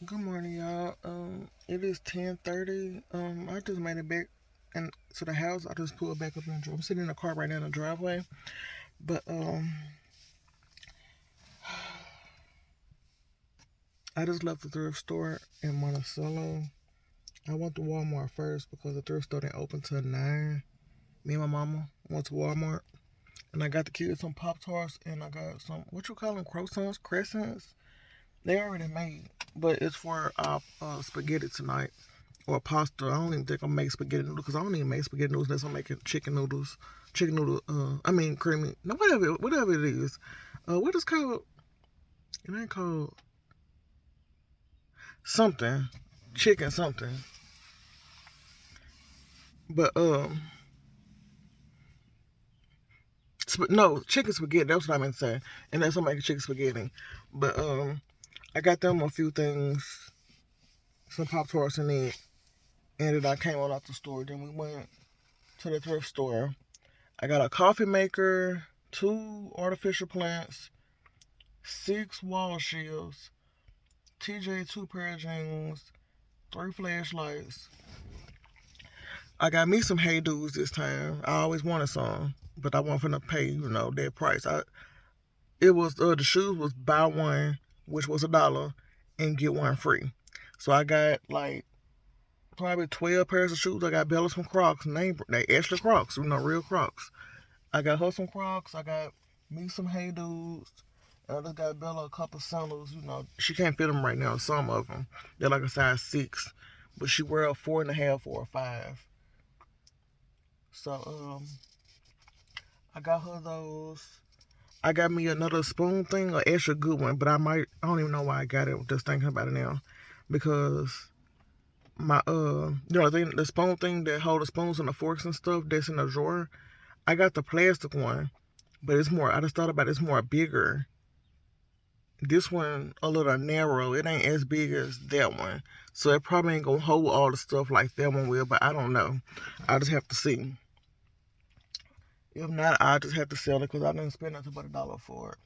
Good morning, y'all. It is 10:30. I just made it back and to the house. I just pulled back up in the driveway. I'm sitting in the car right now in the driveway. But I just left the thrift store in Monticello. I went to Walmart first because the thrift store didn't open till 9. Me and my mama went to Walmart and I got the kids some Pop Tarts and I got some what you call them croissants, crescents. They already made, but it's for spaghetti tonight. Or pasta. I don't even think I'm making spaghetti noodles because I don't even make spaghetti noodles unless I'm making chicken noodles. Chicken noodle. I mean creamy. No, whatever it is. What is called? It ain't called something. Chicken something. But no, chicken spaghetti. That's what I meant to say. And that's I'm making chicken spaghetti. But I got them a few things, some Pop Tarts in it, and then I came on out the store. Then we went to the thrift store. I got a coffee maker, 2 artificial plants, 6 wall shields, TJ 2 pair of jeans, 3 flashlights. I got me some Hey Dudes this time. I always wanted some, but I wasn't finna pay, that price. It was the shoes was buy one, which was $1, and get one free. So I got like probably 12 pairs of shoes. I got Bella some Crocs, and they actually Crocs, real Crocs. I got her some Crocs. I got me some Hey Dudes. I just got Bella a couple sandals. She can't fit them right now. Some of them, they're like a size 6, but she wear a 4.5 or a 5. So I got her those. I got me another spoon thing, an extra good one, but I don't even know why I got it. Just thinking about it now, because my the spoon thing that hold the spoons and the forks and stuff that's in the drawer. I got the plastic one, but it's more. I just thought about it, it's more bigger. This one a little narrow. It ain't as big as that one. So it probably ain't gonna hold all the stuff like that one will, but I don't know. I just have to see. If not, I just have to sell it because I didn't spend nothing but $1 for it.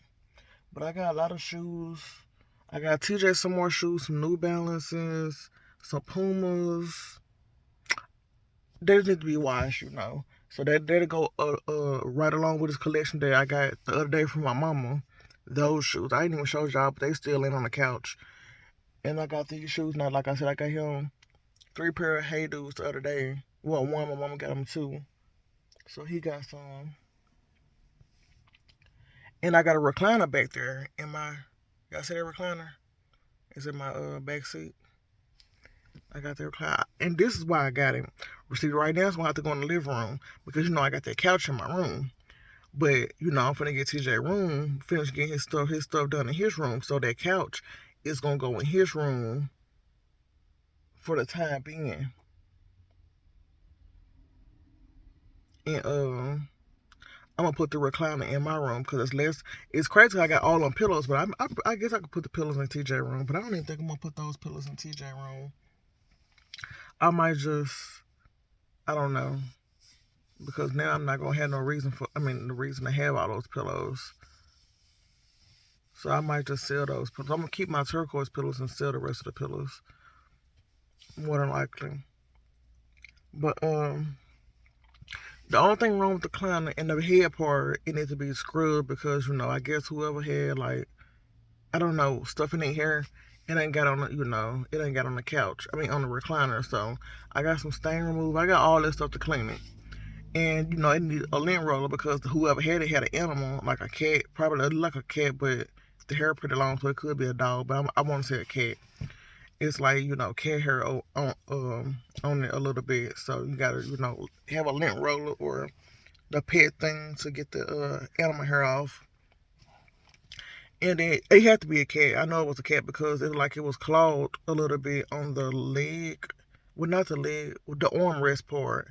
But I got a lot of shoes. I got TJ some more shoes, some New Balances, some Pumas. They just need to be washed. So that'll go right along with this collection that I got the other day from my mama. Those shoes. I ain't even showed y'all, but they still laying on the couch. And I got these shoes now. Like I said, I got him 3 pair of Hey Dudes the other day. Well, one, my mama got him 2. So he got some. And I got a recliner back there in my. Y'all see that recliner? It's in my back seat. I got the recliner. And this is why I got him. See, right now, it's going to have to go in the living room. Because, I got that couch in my room. But, I'm finna get TJ room, finish getting his stuff done in his room. So that couch is going to go in his room for the time being. And, I'm gonna put the recliner in my room because it's less. It's crazy. I got all on pillows, but I guess I could put the pillows in TJ room. But I don't even think I'm gonna put those pillows in TJ room. I might just. I don't know because now I'm not gonna have no reason for. I mean, the reason to have all those pillows. So I might just sell those pillows. I'm gonna keep my turquoise pillows and sell the rest of the pillows. More than likely. But the only thing wrong with the clown and the head part, it needs to be scrubbed because I guess whoever had like I don't know, stuff in their hair. It ain't got on the, it ain't got on the couch. I mean, on the recliner. So I got some stain remover. I got all that stuff to clean it. And, it need a lint roller because whoever had it had an animal, like a cat, probably like a cat, but the hair pretty long, so it could be a dog, but I want to say a cat. It's like, cat hair on it a little bit. So you got to, have a lint roller or the pet thing to get the animal hair off. And then it had to be a cat. I know it was a cat because it was clawed a little bit on the leg. Well, not the leg, the armrest part.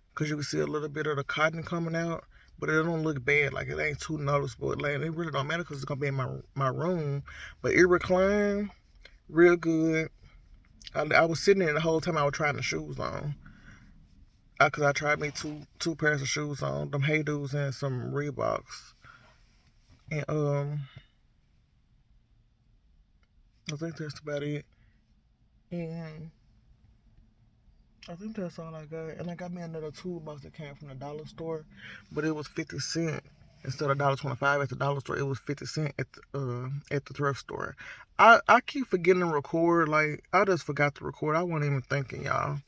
Because you can see a little bit of the cotton coming out. But it don't look bad. Like, it ain't too noticeable. Like, it really don't matter because it's going to be in my room. But it reclined real good. I was sitting there the whole time I was trying the shoes on. Because I tried me two pairs of shoes on. Them Hey Dudes and some Reeboks. And, I think that's about it. And I think that's all I got. And I got me another toolbox that came from the dollar store, but it was 50 cents instead of $1.25 at the dollar store. It was 50 cents at the thrift store. I keep forgetting to record. Like I just forgot to record. I wasn't even thinking, y'all.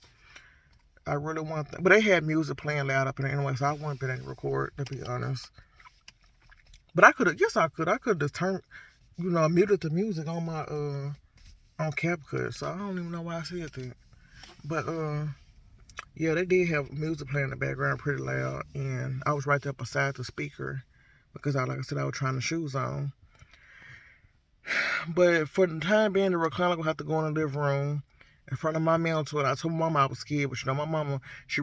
I really want, but they had music playing loud up in there anyway, so I wasn't been able to record, to be honest. But I could have, yes, I could. I could have turned, muted the music on my on CapCut. So I don't even know why I said that. But yeah, they did have music playing in the background pretty loud, and I was right there beside the speaker because like I said, I was trying the shoes on. But for the time being, the recliner will have to go in the living room in front of my mantle. And I told my mama I was scared, but my mama, she,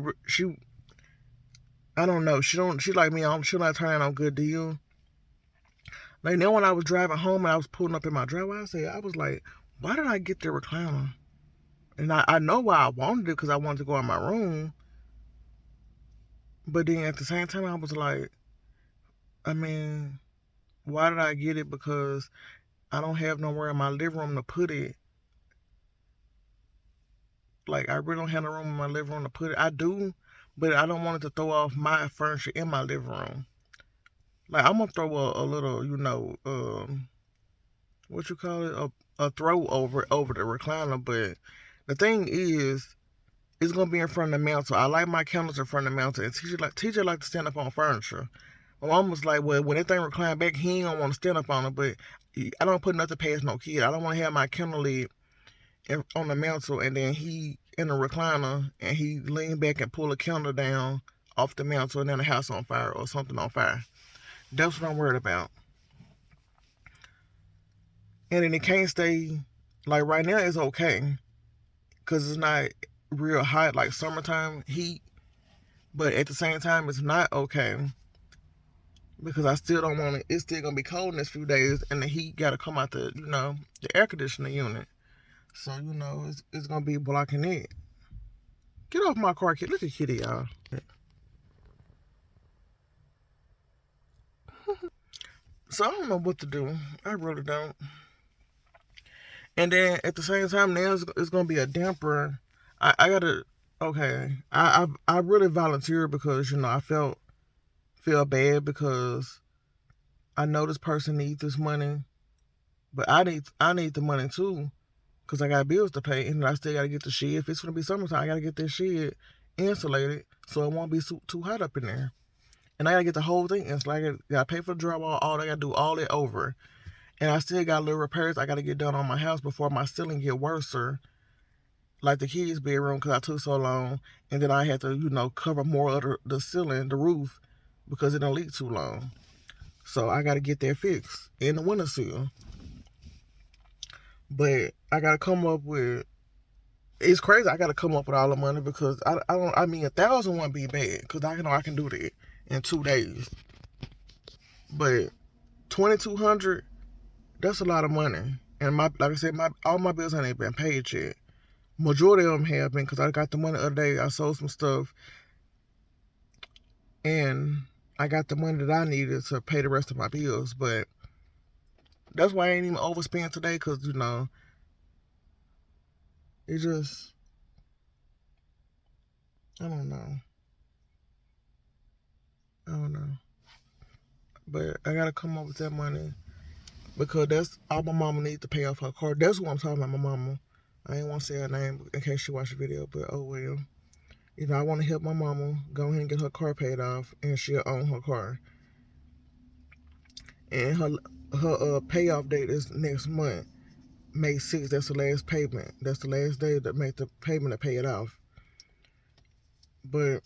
I don't know, she like me, she not turning on good deal. Like now, when I was driving home and I was pulling up in my driveway, I was like, why did I get the recliner? And I know why I wanted it because I wanted to go in my room. But then at the same time, I was like, I mean, why did I get it? Because I don't have nowhere in my living room to put it. Like, I really don't have no room in my living room to put it. I do, but I don't want it to throw off my furniture in my living room. Like, I'm going to throw a little, what you call it? A throw over the recliner. But the thing is, it's gonna be in front of the mantle. I like my candles in front of the mantle. And TJ like to stand up on furniture. My mom was like, well, when that thing recline back, he ain't gonna want to stand up on it. But I don't put nothing past no kid. I don't want to have my candle lit on the mantle and then he in a recliner and he lean back and pull a candle down off the mantle and then the house on fire or something on fire. That's what I'm worried about. And then it can't stay, like right now it's okay because it's not real hot like summertime heat, but at the same time it's not okay because I still don't want it. It's still gonna be cold in this few days, and the heat gotta come out the air conditioning unit. So it's gonna be blocking it. Get off my car, kid. Look at Kitty, y'all. So I don't know what to do. I really don't. And then at the same time, now it's gonna be a damper. I gotta. Okay, I really volunteered because I feel bad because I know this person needs this money, but I need the money too because I got bills to pay and I still gotta get the shed. If it's gonna be summertime, I gotta get this shed insulated so it won't be too hot up in there. And I gotta get the whole thing insulated. I gotta pay for the drywall, all I gotta do all it over. And I still got little repairs I gotta get done on my house before my ceiling get worse. Like the kids' bedroom because I took so long, and then I had to cover more of the ceiling, the roof, because it don't leak too long. So I got to get that fixed in the windowsill. But I got to come up with. It's crazy. I got to come up with all the money because I don't. I mean, 1,000 wouldn't be bad because I know I can do that in 2 days. But 2,200, that's a lot of money. And like I said, all my bills ain't been paid yet. Majority of them have been because I got the money the other day. I sold some stuff, and I got the money that I needed to pay the rest of my bills. But that's why I ain't even overspend today because it just, I don't know. I don't know. But I gotta come up with that money because that's all my mama needs to pay off her car. That's what I'm talking about, my mama. I ain't want to say her name in case she watch the video, but oh well. I want to help my mama go ahead and get her car paid off, and she'll own her car. And her payoff date is next month, May 6th. That's the last payment. That's the last day to make the payment to pay it off. But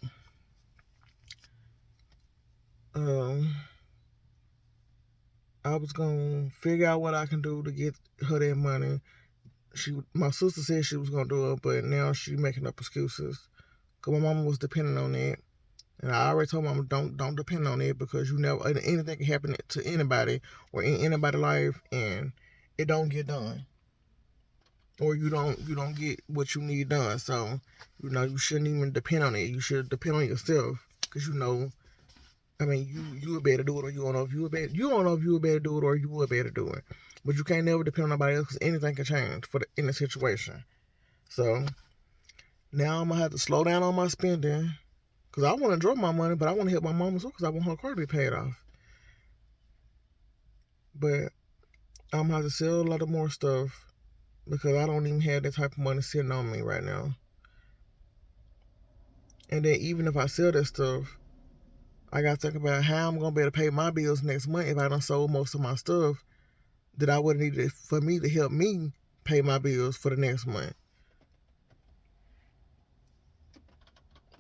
I was gonna figure out what I can do to get her that money. My sister said she was gonna do it, but now she making up excuses. Cause my mama was depending on that, and I already told mama don't depend on it because anything can happen to anybody or in anybody's life, and it don't get done, or you don't get what you need done. So you shouldn't even depend on it. You should depend on yourself, cause I mean, you would better do it, or you don't know if you would better. You don't know if you would better do it, or you would better do it. But you can't never depend on nobody else because anything can change in a situation. So now I'm gonna have to slow down on my spending because I want to draw my money, but I want to help my mama too because I want her car to be paid off. But I'm gonna have to sell a lot of more stuff because I don't even have that type of money sitting on me right now. And then even if I sell that stuff, I gotta think about how I'm gonna be able to pay my bills next month if I done sold most of my stuff that I would have needed for me to help me pay my bills for the next month.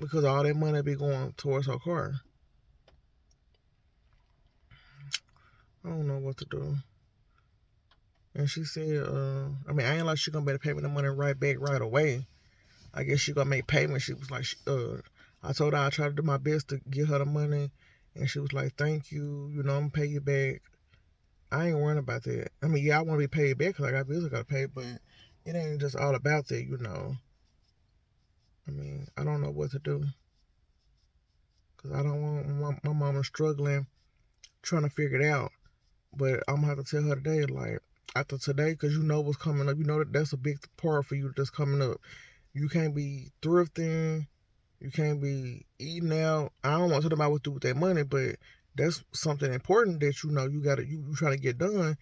Because all that money be going towards her car. I don't know what to do. And she said, I mean, I ain't like she gonna be able to pay me the money right back right away. I guess she gonna make payments. She was like, I told her I tried to do my best to get her the money, and she was like, "Thank you. You know, I'm gonna pay you back." I ain't worrying about that. I mean, yeah, I want to be paid back because I got bills I gotta pay, but it ain't just all about that, you know. I mean, I don't know what to do because I don't want my mama struggling trying to figure it out. But I'm gonna have to tell her today, like after today, because you know what's coming up. You know that's a big part for you that's coming up. You can't be thrifting. You can't be eating out. I don't want to talk about what to do with that money, but that's something important that you know you trying to get done.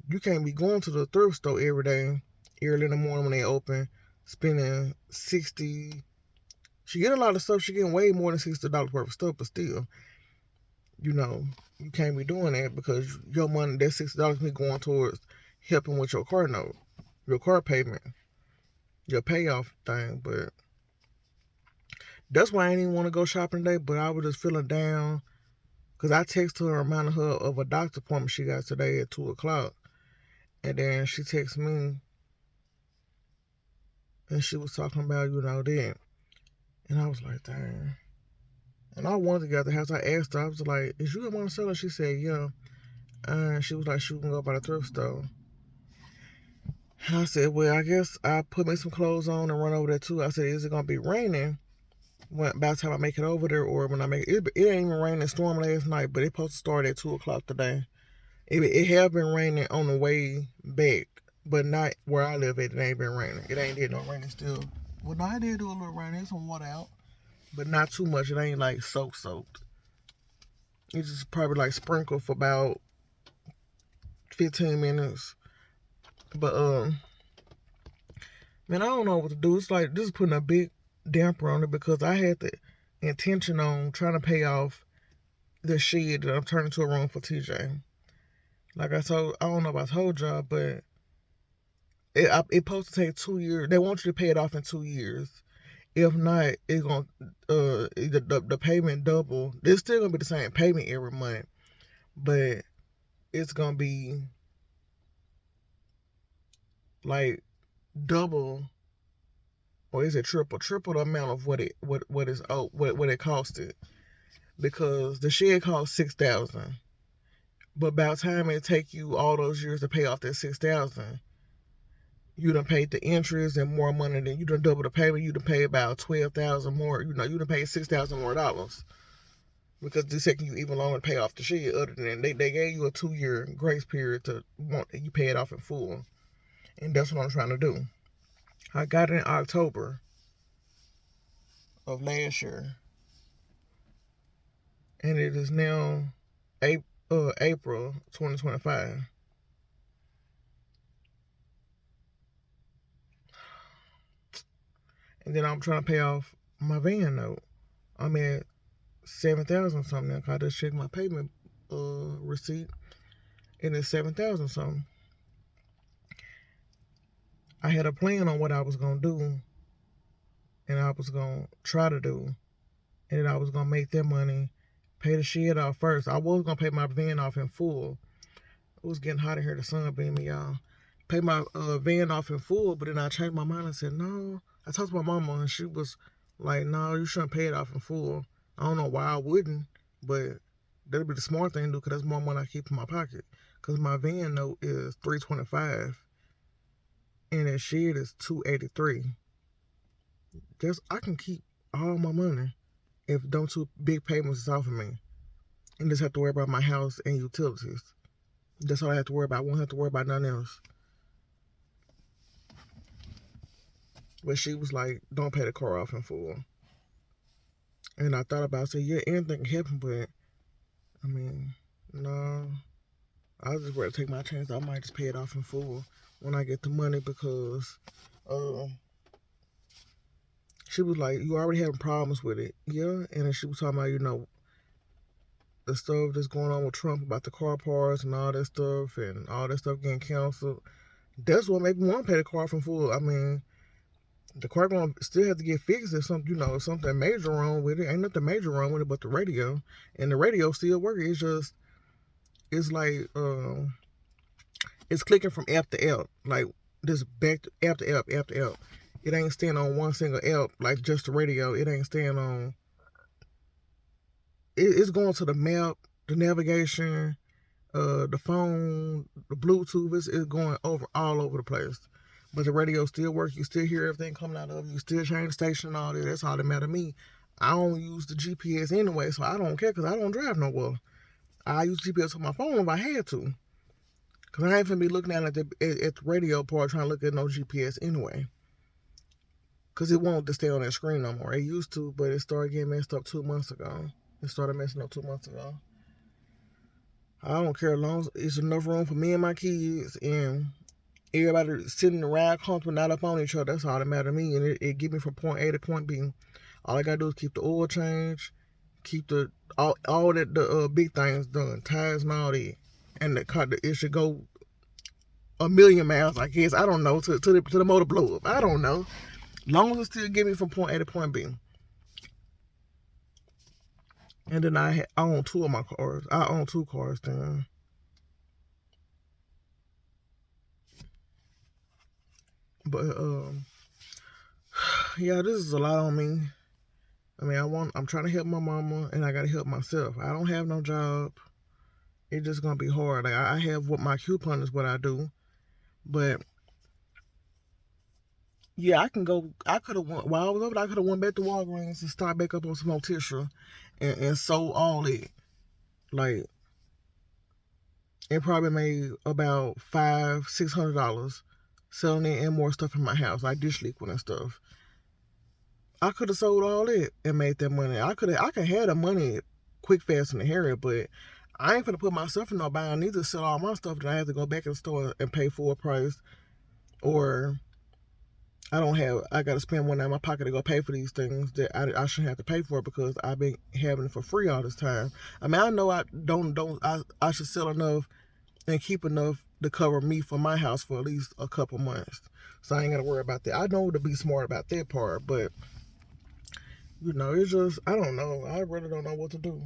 You can't be going to the thrift store every day, early in the morning when they open, spending 60. She get a lot of stuff. She getting way more than $60 worth of stuff, but still, you know, you can't be doing that because your money, that $60 be going towards helping with your car note, your car payment, your payoff thing. But that's why I didn't even want to go shopping today. But I was just feeling down because I texted her, reminding her of a doctor appointment she got today at 2 o'clock, and then she texted me and she was talking about that, and I was like, dang. And I wanted to get out the house. I asked her, I was like, "Is you in Monticello?" She said, "Yeah." And she was like, "She can go by the thrift store." And I said, "Well, I guess I put me some clothes on and run over there too." I said, "Is it gonna be raining by the time I make it over there, or when I make it? It ain't even raining storm last night, but it's supposed to start at 2 o'clock today. It have been raining on the way back, but not where I live at. It ain't been raining. It ain't did no raining still. Well, no, I did do a little rain. There's some water out, but not too much. It ain't like soaked. It's just probably like sprinkled for about 15 minutes. But man, I don't know what to do. It's like this is putting a big damper on it because I had the intention on trying to pay off the shed that I'm turning to a room for TJ. Like I don't know if I told y'all, but it's supposed to take 2 years. They want you to pay it off in 2 years. If not, it's gonna the payment double. It's still gonna be the same payment every month, but it's gonna be like double, or is it triple the amount of what is what it costed, because the shed cost 6,000, but by the time it take you all those years to pay off that 6,000, you done paid the interest and more money than you done double the payment. You done pay about 12,000 more. You done paid 6,000 more dollars because they're taking you even longer to pay off the shed. Other than they gave you a 2 year grace period to want you pay it off in full, and that's what I'm trying to do. I got it in October of last year, and it is now April 2025. And then I'm trying to pay off my van note. I'm at 7,000 something. I just checked my payment receipt, and it's 7,000 something. I had a plan on what I was gonna do, and I was gonna try to do, and then I was gonna make that money, pay the shed off first. I was gonna pay my van off in full. It was getting hot in here, the sun beaming, y'all. Pay my van off in full, but then I changed my mind and said no. I talked to my mama, and she was like, "No, you shouldn't pay it off in full." I don't know why I wouldn't, but that'd be the smart thing to do, because that's more money I keep in my pocket. Because my van note is $325, and that shed is $283. I can keep all my money if don't two big payments is off of me, and just have to worry about my house and utilities. That's all I have to worry about. I won't have to worry about nothing else. But she was like, don't pay the car off in full. And I thought about it, I said, yeah, anything can happen, but I mean, no. I just rather take my chance. I might just pay it off in full when I get the money because uh, she was like, you already having problems with it. Yeah. And then she was talking about, the stuff that's going on with Trump about the car parts and all that stuff and all that stuff getting canceled. That's what made me want to pay the car off in full. I mean, the car gonna still have to get fixed if something, something major wrong with it. Ain't nothing major wrong with it but the radio. And the radio still working. It's like, it's clicking from app to app. Like, just back to app to app, app to app. It ain't staying on one single app, like just the radio. It ain't staying on, it's going to the map, the navigation, the phone, the Bluetooth. It's going over all over the place. But the radio still works. You still hear everything coming out of it. You still change the station and all that. That's all that matter to me. I don't use the GPS anyway, so I don't care because I don't drive nowhere. I use GPS on my phone if I had to. Because I ain't finna be looking at the radio part trying to look at no GPS anyway. Because it won't just stay on that screen no more. It used to, but it started getting messed up 2 months ago. It started messing up 2 months ago. I don't care as long as it's enough room for me and my kids and everybody sitting around comfortable, not up on each other. That's all that matters to me. And it get me from point A to point B. All I gotta do is keep the oil change, keep all that the big things done, tires and all that. And it should go a million miles, I guess. I don't know, to the motor blow up. I don't know. Long as it still get me from point A to point B. And then I own two of my cars. I own two cars then. But yeah, this is a lot on me. I mean, I'm trying to help my mama and I gotta help myself. I don't have no job. It's just gonna be hard. Like I have what my coupon is what I do. But yeah, I can go. I could have went while I was over there. I could have went back to Walgreens and start back up on some more tissue, and sold all it. Like it probably made about $500-$600 selling it and more stuff in my house, like dish liquid and stuff. I could have sold all it and made that money. I could have the money quick, fast, and hurry, but I ain't gonna put myself in no bind. I need to sell all my stuff. Then I have to go back in the store and pay full price, or I got to spend money out of my pocket to go pay for these things that I shouldn't have to pay for because I've been having it for free all this time. I mean, I know I should sell enough and keep enough to cover me for my house for at least a couple months. So I ain't got to worry about that. I know to be smart about that part, but it's just, I don't know. I really don't know what to do.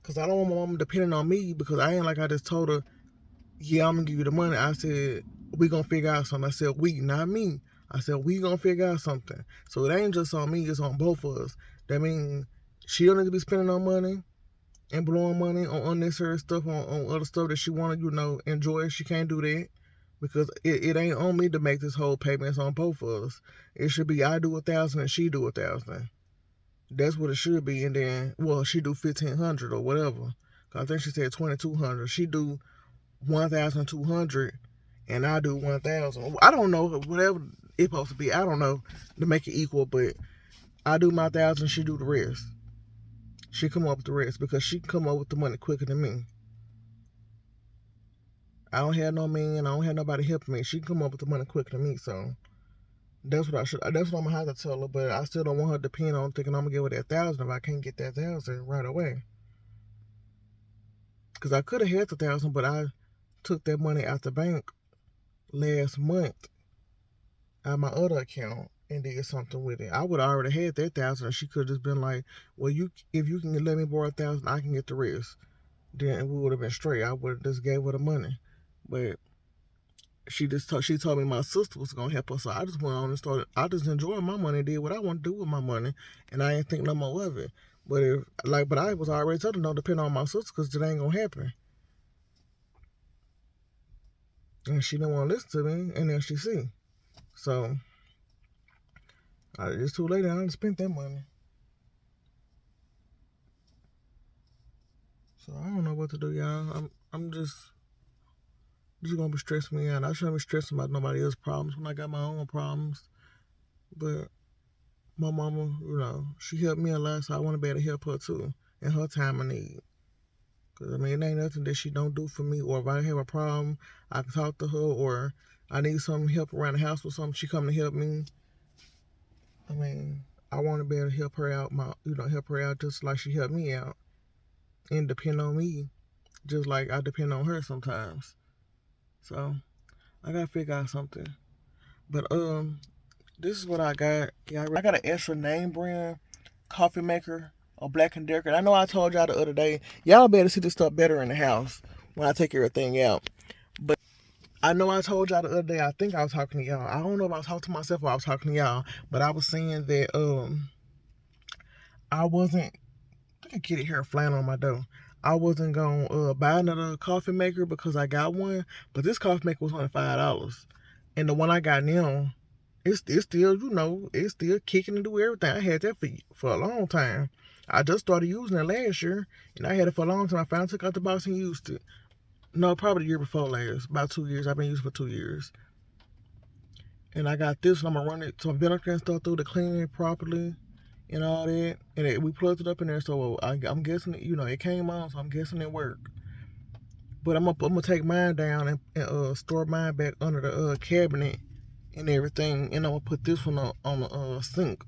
Because I don't want my mom depending on me because I ain't like I just told her, yeah, I'm going to give you the money. I said, we going to figure out something. I said, we, not me. I said, we going to figure out something. So it ain't just on me, it's on both of us. That means she don't need to be spending no money and blowing money on unnecessary stuff, on other stuff that she want to, enjoy. She can't do that because it ain't on me to make this whole payment. It's on both of us. It should be I do 1,000 and she do 1,000. That's what it should be. And then, well, she do 1,500 or whatever. I think she said 2,200. She do 1,200 and I do 1,000. I don't know, whatever it's supposed to be. I don't know to make it equal, but I do my 1,000, she do the rest. She come up with the rest because she can come up with the money quicker than me. I don't have no man. I don't have nobody helping me. She can come up with the money quicker than me. So that's what I'm gonna have to tell her. But I still don't want her to depend on thinking I'm gonna give her that 1,000 if I can't get that 1,000 right away. Because I could have had the 1,000, but I took that money out the bank last month out of my other account and did something with it. I would have already had that 1,000, and she could have just been like, "Well, if you can let me borrow 1,000, I can get the rest." Then we would have been straight. I would have just gave her the money, but she told me my sister was gonna help her, so I just went on and started. I just enjoyed my money, did what I want to do with my money, and I ain't think no more of it. But I was already telling her don't depend on my sister because it ain't gonna happen. And she didn't want to listen to me, and then she see. So it's too late. I done spent that money. So I don't know what to do, y'all. I'm just gonna be stressing me out. I shouldn't be stressing about nobody else's problems when I got my own problems. But my mama, she helped me a lot, so I want to be able to help her too in her time of need. Because, I mean, it ain't nothing that she don't do for me. Or if I have a problem, I can talk to her. Or I need some help around the house with something, she come to help me. I mean, I want to be able to help her out, help her out just like she helped me out. And depend on me, just like I depend on her sometimes. So, I got to figure out something. But, this is what I got. Yeah, I got an extra name brand coffee maker, a Black and Decker. I know I told y'all the other day, y'all better see this stuff better in the house when I take everything out. But I know I told y'all the other day, I think I was talking to y'all. I don't know if I was talking to myself or I was talking to y'all, but I was saying that I wasn't, I can get it here flying on my door. I wasn't gonna buy another coffee maker because I got one, but this coffee maker was only $5. And the one I got now, it's still, it's still kicking and do everything. I had that for a long time. I just started using it last year, and I had it for a long time. I finally took out the box and used it. No, probably the year before last. About 2 years. I've been using it for 2 years. And I got this, and I'm going to run it some vinegar and stuff through to clean it properly and all that. And we plugged it up in there, so I'm guessing, it came on, so I'm guessing it worked. But I'm gonna take mine down and store mine back under the cabinet and everything. And I'm gonna put this one on the sink.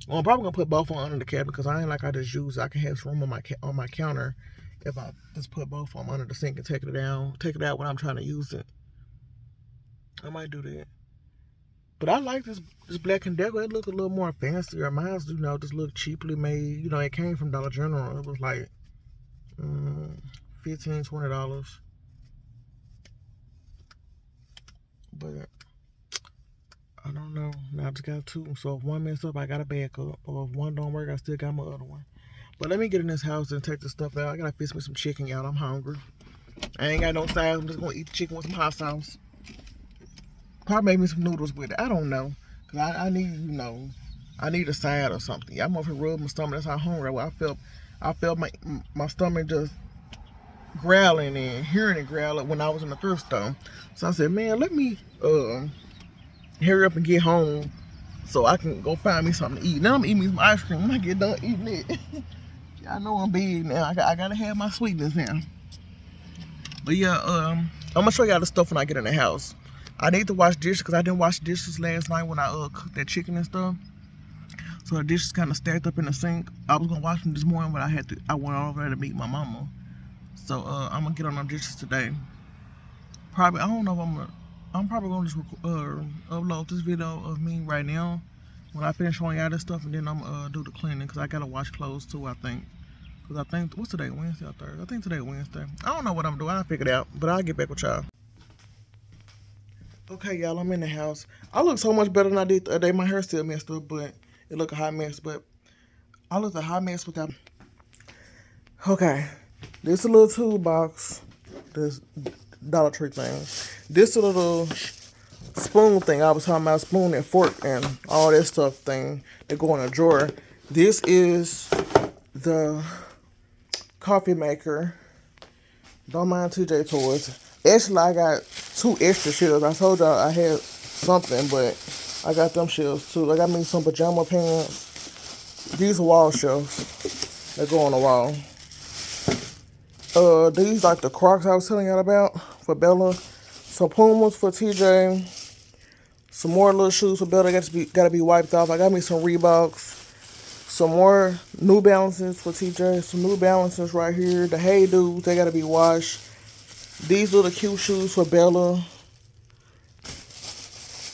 Well, I'm probably gonna put both on under the cabinet because I ain't like I just use it. I can have some room on my counter if I just put both of them under the sink and take it out when I'm trying to use it. I might do that. But I like this Black and Decker. It look a little more fancier. Mine's, just look cheaply made. It came from Dollar General. It was like $15, $20. But I don't know. Now I just got two. So if one mess up, I got a backup. Or if one don't work, I still got my other one. But let me get in this house and take this stuff out. I gotta fix me some chicken, y'all. I'm hungry. I ain't got no size. I'm just gonna eat the chicken with some hot sauce. Probably make me some noodles with it. I don't know. Cause I need, I need a side or something. I'm over here rubbing my stomach. That's how hungry I was. I felt my stomach just growling and hearing it growl when I was in the thrift store. So I said, man, let me hurry up and get home so I can go find me something to eat. Now I'm eating me some ice cream when I get done eating it. I know I'm big now. I gotta have my sweetness now. But yeah, I'm gonna show y'all the stuff when I get in the house. I need to wash dishes because I didn't wash dishes last night when I cooked that chicken and stuff. So the dishes kind of stacked up in the sink. I was gonna wash them this morning, but I went over there to meet my mama. So I'm gonna get on them dishes today. Probably, I don't know if I'm probably gonna just upload this video of me right now when I finish showing y'all this stuff, and then I'm gonna do the cleaning because I gotta wash clothes too, I think. Because I think, what's today, Wednesday or Thursday? I think today Wednesday. I don't know what I'm doing. I'll figure it out, but I'll get back with y'all. Okay, y'all, I'm in the house. I look so much better than I did the other day. My hair still messed up, but it look a hot mess. But I look a hot mess without. Okay, this a little toolbox. This Dollar Tree thing. This a little spoon thing. I was talking about spoon and fork and all that stuff thing that go in a drawer. This is the coffee maker. Don't mind TJ Toys. Actually, I got 2 extra shelves. I told y'all I had something, but I got them shelves too. I got me some pajama pants. These are wall shelves that go on the wall. These like the Crocs I was telling y'all about for Bella. Some Pumas for TJ. Some more little shoes for Bella. Gotta be wiped off. I got me some Reeboks. Some more New Balances for TJ. Some New Balances right here. The Hey Dudes, they gotta be washed. These little cute shoes for Bella.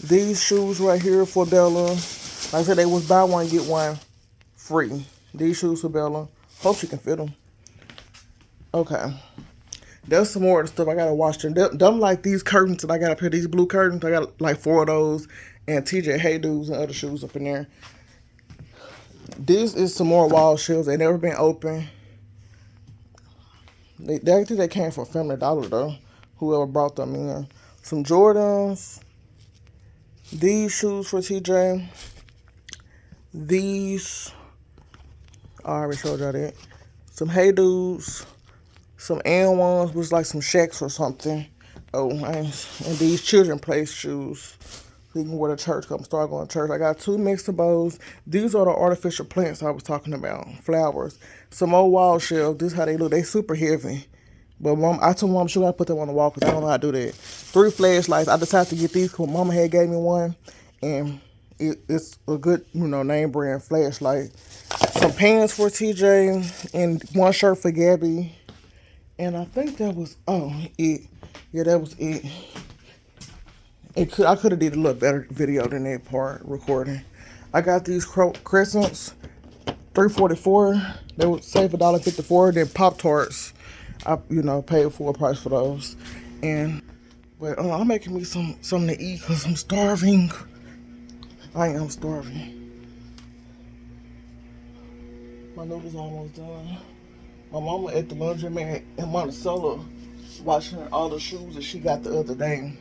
These shoes right here for Bella. Like I said, they was buy one, get one free. These shoes for Bella. Hope she can fit them. Okay. There's some more of the stuff I gotta wash them. Them like these curtains that I gotta put, these blue curtains. I got like 4 of those. And TJ Hey Dudes and other shoes up in there. This is some more wall shelves. They never been open. I think they came from Family Dollar though. Whoever brought them in. Some Jordans. These shoes for TJ. These. I already showed y'all that. Some Hey Dudes. Some N1s, which is like some Shacks or something. Oh, and these Children Place shoes. So you can wear to church, come start going to church. I got 2 mixer bowls. These are the artificial plants I was talking about, flowers. Some old wall shelves, this is how they look. They super heavy. But mom, I told mom she gotta put them on the wall because I don't know how to do that. 3 flashlights. I decided to get these because mama had gave me one. And it's a good, name brand flashlight. Some pants for TJ and 1 shirt for Gabby. And I think that was it. Yeah, that was it. I could have did a little better video than that part recording. I got these crescents, $3.44. They would save $1.54. Then Pop-Tarts, I paid full price for those. But I'm making me something to eat because I'm starving. I am starving. My noodles almost done. My mama at the laundromat in Monticello watching all the shoes that she got the other day.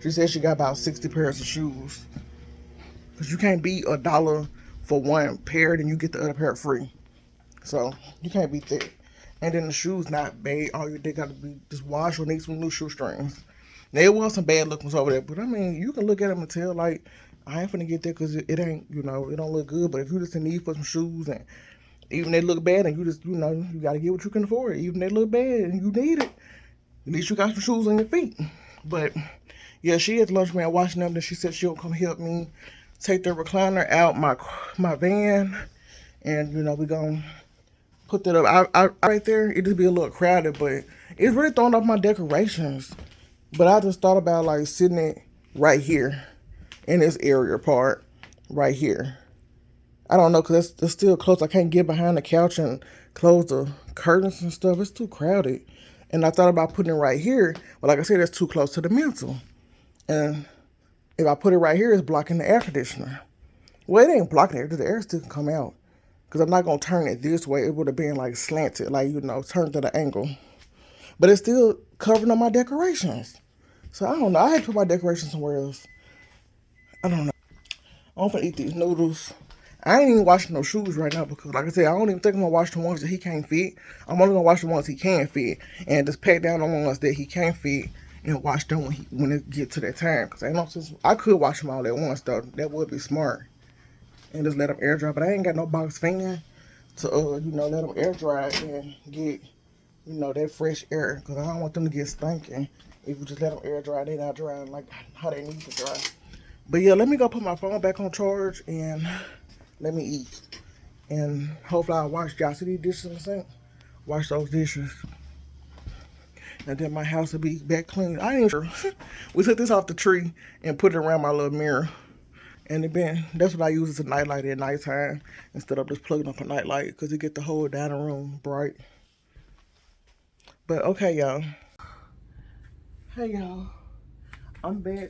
She said she got about 60 pairs of shoes. Because you can't beat $1 for 1 pair, then you get the other pair free. So, you can't beat that. And then the shoes not bad. All you did got to be just wash or need some new shoestrings. There was some bad look ones over there. But, I mean, you can look at them and tell, like, I ain't finna get that because it ain't, it don't look good. But if you just in need for some shoes and even they look bad and you just, you got to get what you can afford. Even they look bad and you need it, at least you got some shoes on your feet. But, yeah, she at the lunchman watching them. Then she said she'll come help me take the recliner out my van. And, we gonna put that up. I right there, it just be a little crowded, but it's really throwing off my decorations. But I just thought about, like, sitting it right here in this area part right here. I don't know, because it's still close. I can't get behind the couch and close the curtains and stuff. It's too crowded. And I thought about putting it right here. But like I said, that's too close to the mantle. And if I put it right here, it's blocking the air conditioner. Well, it ain't blocking it. The air still can come out. Because I'm not going to turn it this way. It would have been like slanted, like, turned at an angle. But it's still covering up my decorations. So I don't know. I had to put my decorations somewhere else. I don't know. I'm going to eat these noodles. I ain't even washing no shoes right now because, like I said, I don't even think I'm going to wash the ones that he can't fit. I'm only going to wash the ones he can fit and just pack down the ones that he can't fit and wash them when it get to that time. Because ain't no sense. I could wash them all at once, though. That would be smart. And just let them air dry. But I ain't got no box fan to, let them air dry and get, that fresh air. Because I don't want them to get stinking. If you just let them air dry, they not drying like how they need to dry. But yeah, let me go put my phone back on charge and let me eat. And hopefully I'll wash. Y'all see these dishes in the sink? Wash those dishes. And then my house will be back clean. I ain't sure. We took this off the tree and put it around my little mirror. And that's what I use as a nightlight at nighttime instead of just plugging up a nightlight because it get the whole dining room bright. But okay, y'all. Hey, y'all. I'm back.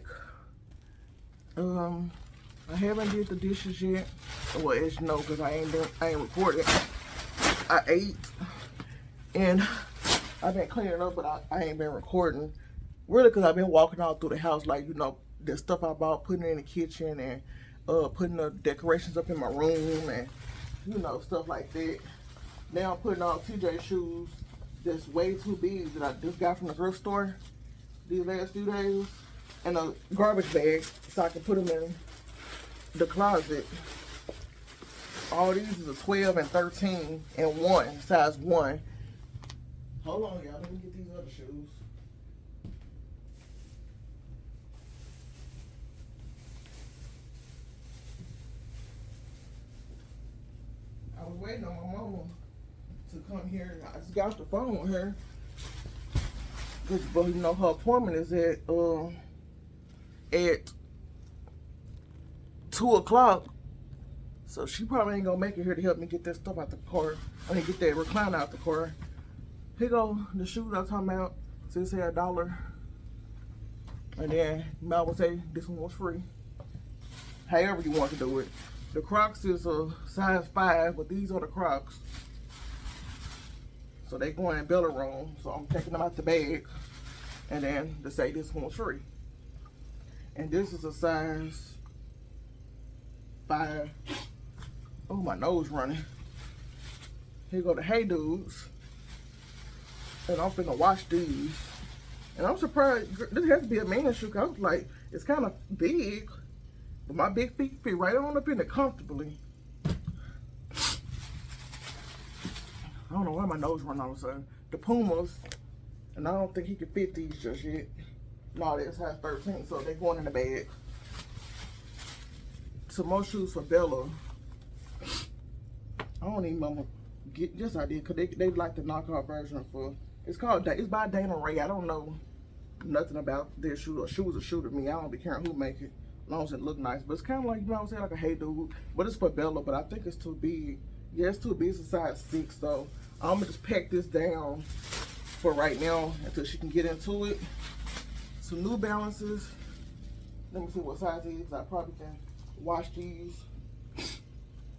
I haven't did the dishes yet. Well, as you know, because I ain't recorded. I ate. And I've been cleaning up, but I ain't been recording. Really, because I've been walking all through the house, like, the stuff I bought, putting it in the kitchen and putting the decorations up in my room and, stuff like that. Now I'm putting on TJ shoes that's way too big that I just got from the thrift store these last few days in a garbage bag so I can put them in the closet. All these is a 12 and 13 and 1, size 1. Hold on, y'all. Let me get these other shoes. I was waiting on my mama to come here. I just got off the phone with her. But her appointment is at 2 o'clock. So she probably ain't gonna make it here to help me get that stuff out the car. I mean, get that recliner out the car. Here go the shoes I'm talking about. So it said $1. And then Mel would say this one was free. However you want to do it. The Crocs is a size 5, but these are the Crocs. So they going in Bella room. So I'm taking them out the bag. And then to say this one's free. And this is a size 5. Oh, my nose running. Here go the Hey Dudes. And I'm finna wash these. And I'm surprised, this has to be a man's shoe. I was like, it's kind of big. But my big feet fit right on up in it comfortably. I don't know why my nose run all of a sudden. The Pumas, and I don't think he can fit these just yet. No, they're size 13, so they're going in the bag. Some more shoes for Bella. I don't even remember get this idea because they like the knockoff version for. It's by Dana Ray. I don't know nothing about their shoe. A shoe is a shoe to me. I don't be caring who make it, as long as it look nice. But it's kind of like, you know what I'm saying, like a Hey Dude. But it's for Bella. But I think it's too big. Yeah, it's too big. It's a size 6. So I'm gonna just pack this down for right now until she can get into it. Some New Balances. Let me see what size it is. I probably can wash these.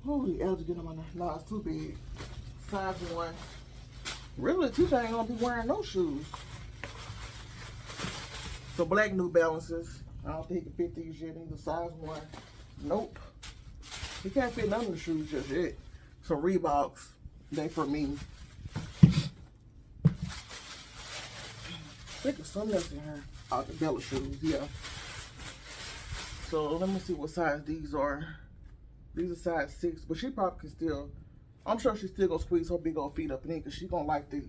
Holy allergy getting on my nerves. No, it's too big. Size 1. Really, TJ ain't gonna be wearing no shoes. So black New Balances. I don't think he can fit these yet. Either size 1. Nope. He can't fit none of the shoes just yet. Some Reeboks. They for me. I think there's something else in here. Oh, the Bella shoes, yeah. So let me see what size these are. These are size 6, but she probably can still, I'm sure she's still gonna squeeze her big old feet up in it because she's gonna like these.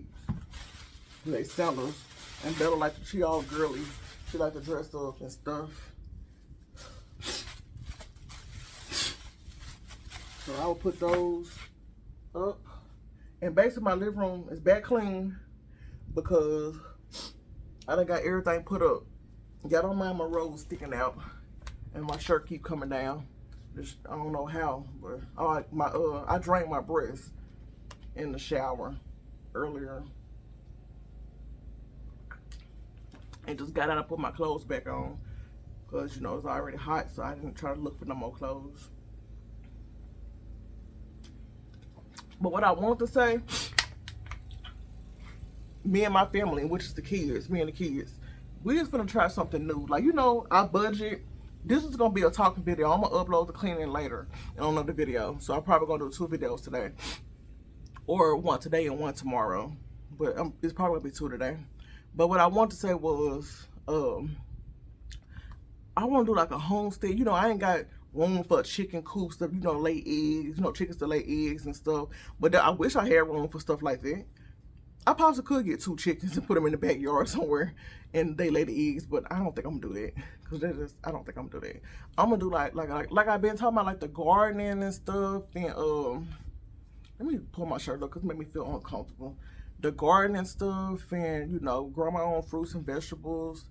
They sandals. And Bella like, she all girly. She like to dress up and stuff. So I will put those up. And basically my living room is back clean because I done got everything put up. Y'all don't mind my rose sticking out and my shirt keep coming down. Just, I don't know how, but I drank my breast in the shower earlier and just got out and put my clothes back on because, you know, it's already hot, so I didn't try to look for no more clothes. But what I want to say, me and my family, which is the kids, me and the kids, we just gonna try something new. Like, you know, our budget. This is gonna be a talking video. I'm gonna upload the cleaning later and on another video. So I'm probably gonna do 2 videos today, or one today and one tomorrow. But it's probably gonna be 2 today. But what I want to say was, I want to do like a homestead. You know, I ain't got room for chicken coops to, you know, lay eggs. You know, chickens to lay eggs and stuff. But I wish I had room for stuff like that. I possibly could get 2 chickens and put them in the backyard somewhere and they lay the eggs, but I don't think I'm gonna do that. Cause I don't think I'm gonna do that. I'm gonna do like I've been talking about, like the gardening and stuff. And let me pull my shirt up cause it made me feel uncomfortable. The gardening stuff, and, you know, grow my own fruits and vegetables.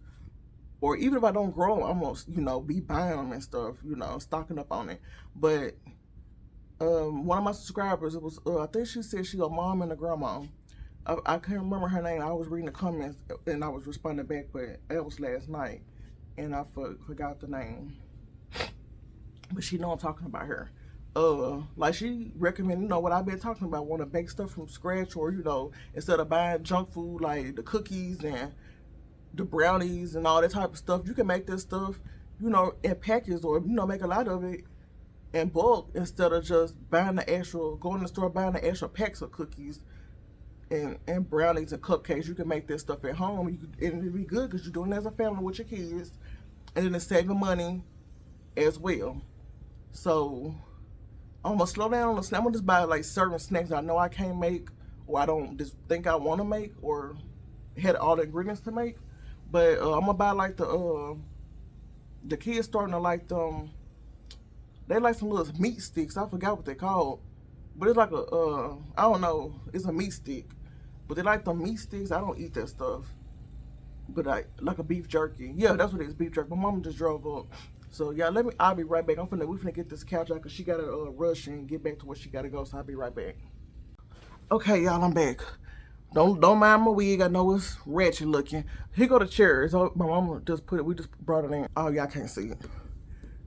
Or even if I don't grow them, I'm gonna, you know, be buying them and stuff, you know, stocking up on it. But one of my subscribers, it was I think she said she a mom and a grandma. I can't remember her name. I was reading the comments and I was responding back, but it was last night and I forgot the name. But she know I'm talking about her. Like she recommended, you know, what I've been talking about, want to bake stuff from scratch, or, you know, instead of buying junk food like the cookies and the brownies and all that type of stuff, you can make this stuff, you know, in packets, or, you know, make a lot of it in bulk instead of just buying the actual, going to the store buying the actual packs of cookies and brownies and cupcakes. You can make this stuff at home, and it'll be good because you're doing it as a family with your kids, and then it's saving money as well. So I'm gonna slow down on the snacks. I'm gonna just buy like certain snacks I know I can't make, or I don't just think I want to make, or had all the ingredients to make. But I'm gonna buy like the kids starting to like them. They like some little meat sticks. I forgot what they called, but it's like a I don't know. It's a meat stick, but they like the meat sticks. I don't eat that stuff, but like a beef jerky. Yeah, that's what it is, beef jerky. My mama just drove up, so yeah. I'll be right back. We finna get this couch out because she gotta rush and get back to where she gotta go. So I'll be right back. Okay, y'all, I'm back. Don't mind my wig. I know it's ratchet looking. Here go the chair. So my mama just put it. We just brought it in. Oh, y'all can't see it.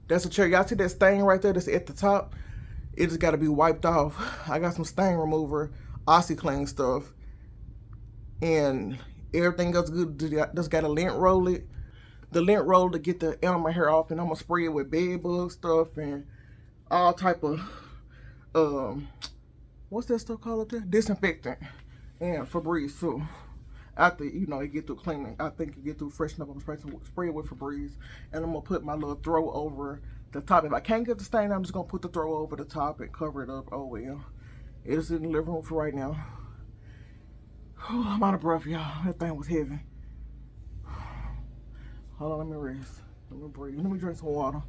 That's a chair. Y'all see that stain right there? That's at the top. It just got to be wiped off. I got some stain remover, OxyClean stuff, and everything goes good. Just got to lint roll it. The lint roll to get the animal hair off, and I'm gonna spray it with bed bug stuff and all type of what's that stuff called up there? Disinfectant and Febreze too. after, you know, it get through cleaning. I think it get through freshen up. I'm spray it with Febreze, and I'm gonna put my little throw over the top. If I can't get the stain, I'm just gonna put the throw over the top and cover it up. Oh well, it is in the living room for right now. Whew, I'm out of breath, y'all. That thing was heavy. Hold on, let me rest. Let me breathe. Let me drink some water.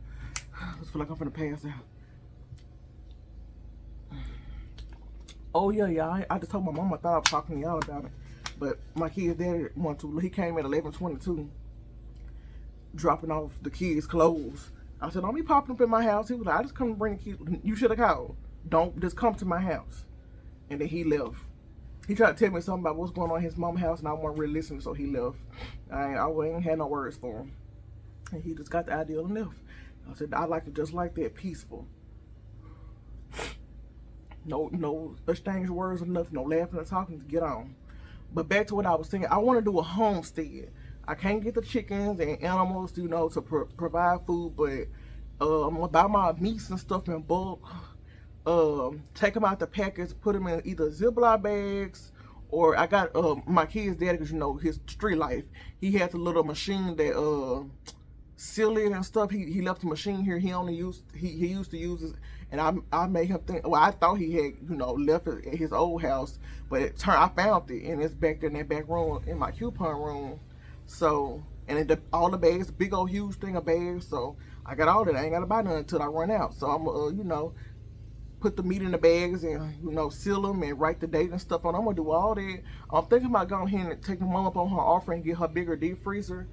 I just feel like I'm finna pass out. Oh yeah, y'all. I just told my mom I thought I was talking to y'all about it. But my kid's daddy wanted to. He came at 11:22, dropping off the kids' clothes. I said, "Don't be popping up in my house." He was like, "I just come to bring the kids." You should have called. Don't just come to my house. And then he left. He tried to tell me something about what's going on in his mom's house, and I wasn't really listening, so he left. I ain't had no words for him. And he just got the idea and left. I said, I like it just like that, peaceful. No exchange words or nothing, no laughing or talking, to get on. But back to what I was saying, I want to do a homestead. I can't get the chickens and animals, you know, to provide food, but I'm gonna buy my meats and stuff in bulk. Take them out the packets, put them in either Ziploc bags, or I got my kid's daddy, because you know his street life. He has a little machine that seal it and stuff. He left the machine here. He used to use it, and I made him think. Well, I thought he had, you know, left it at his old house, but I found it, and it's back there in that back room in my coupon room. So, and all the bags, big old huge thing of bags. So I got all that. I ain't gotta buy none until I run out. So I'm you know, put the meat in the bags and, you know, seal them and write the date and stuff on. I'm gonna do all that. I'm thinking about going ahead and taking mom up on her offer and get her bigger deep freezer.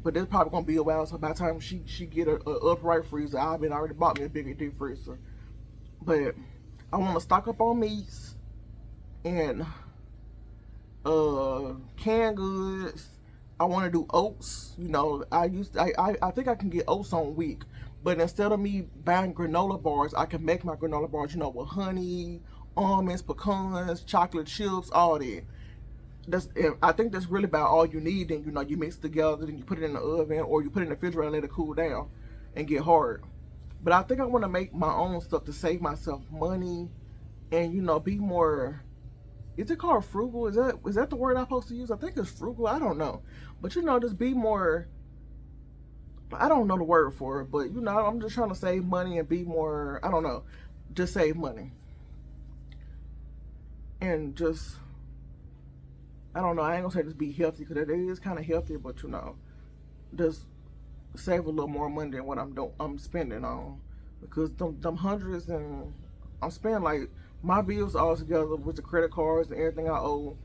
But it's probably gonna be a while, so by the time she get a upright freezer, I've already bought me a bigger deep freezer. But I want to stock up on meats and canned goods. I want to do oats. You know, I think I can get oats on week, but instead of me buying granola bars, I can make my granola bars, you know, with honey, almonds, pecans, chocolate chips, all that. I think that's really about all you need. Then, you know, you mix it together, then you put it in the oven, or you put it in the refrigerator and let it cool down and get hard. But I think I want to make my own stuff to save myself money and, you know, be more. Is it called frugal? Is that the word I'm supposed to use? I think it's frugal. I don't know, but, you know, just be more. I don't know the word for it, but, you know, I'm just trying to save money and be more. I don't know, just save money and just. I don't know. I ain't gonna say just be healthy, because it is kind of healthy, but, you know, just save a little more money than what I'm spending on, because them hundreds, and I'm spending like my bills all together with the credit cards and everything I owe.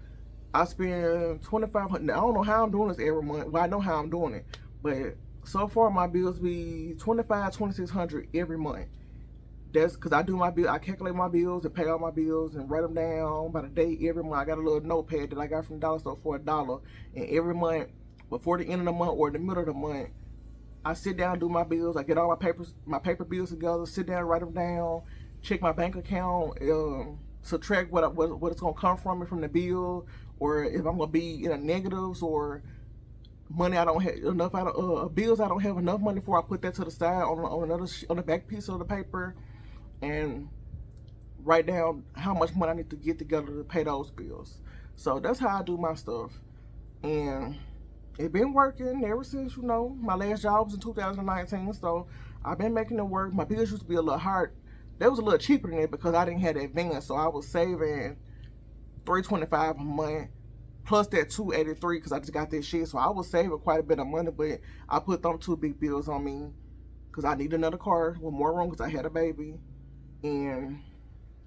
I spend $2,500. I don't know how I'm doing this every month. Well, I know how I'm doing it, but so far my bills be $2,600 every month. That's because I do my bill. I calculate my bills and pay all my bills and write them down by the day every month. I got a little notepad that I got from the dollar store for $1, and every month before the end of the month or the middle of the month, I sit down, do my bills. I get all my paper bills together, sit down, write them down, check my bank account, subtract what it's gonna come from it from the bill, or if I'm gonna be in a negatives, or money I don't have enough out of bills I don't have enough money for. I put that to the side on the back piece of the paper, and write down how much money I need to get together to pay those bills. So that's how I do my stuff, and it's been working ever since, you know, my last job was in 2019. So I've been making it work. My bills used to be a little hard. That was a little cheaper than that because I didn't have that van. So I was saving $325 a month plus that $283 because I just got that shit. So I was saving quite a bit of money, but I put them two big bills on me because I need another car with more room because I had a baby, and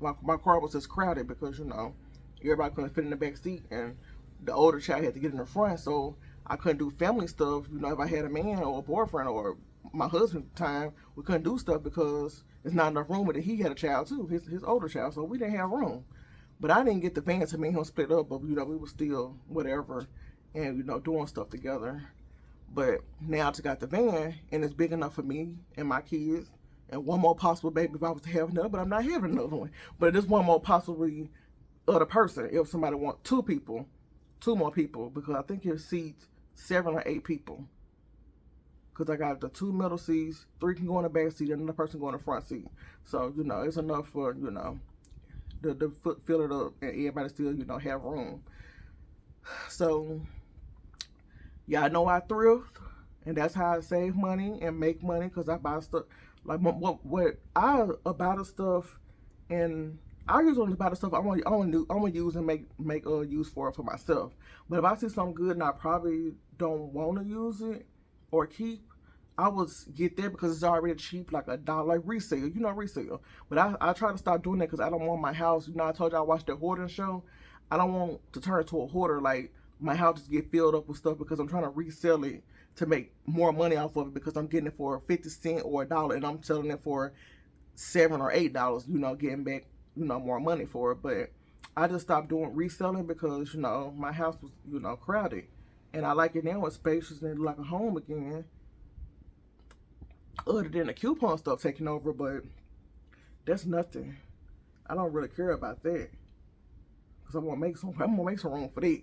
my car was just crowded because, you know, everybody couldn't fit in the back seat, and the older child had to get in the front. So I couldn't do family stuff. You know, if I had a man or a boyfriend or my husband at the time, we couldn't do stuff because there's not enough room. But he had a child too, his older child, so we didn't have room. But I didn't get the van to me and him split up, but, you know, we were still whatever, and, you know, doing stuff together. But now I just got the van, and it's big enough for me and my kids, and one more possible baby if I was to have another, but I'm not having another one. But there's one more possibly other person if somebody wants two more people, because I think it seats 7 or 8 people. Because I got the 2 middle seats, 3 can go in the back seat, and another person go in the front seat. So, you know, it's enough for, you know, the fill it up and everybody still, you know, have room. So yeah, I know I thrift, and that's how I save money and make money because I buy stuff. Like what I buy the stuff, and I usually buy the stuff I want to use and make use for it for myself. But if I see something good and I probably don't want to use it or keep, I would get that because it's already cheap, like $1, like resale, resale. But I try to stop doing that because I don't want my house. I told you I watched the hoarding show. I don't want to turn into a hoarder. Like my house just get filled up with stuff because I'm trying to resell it to make more money off of it because I'm getting it for 50 cents or $1 and I'm selling it for $7 or $8. Getting back more money for it. But I just stopped doing reselling because my house was crowded, and I like it now. It's spacious and like a home again. Other than the coupon stuff taking over, but that's nothing. I don't really care about that because I'm gonna make some room for that.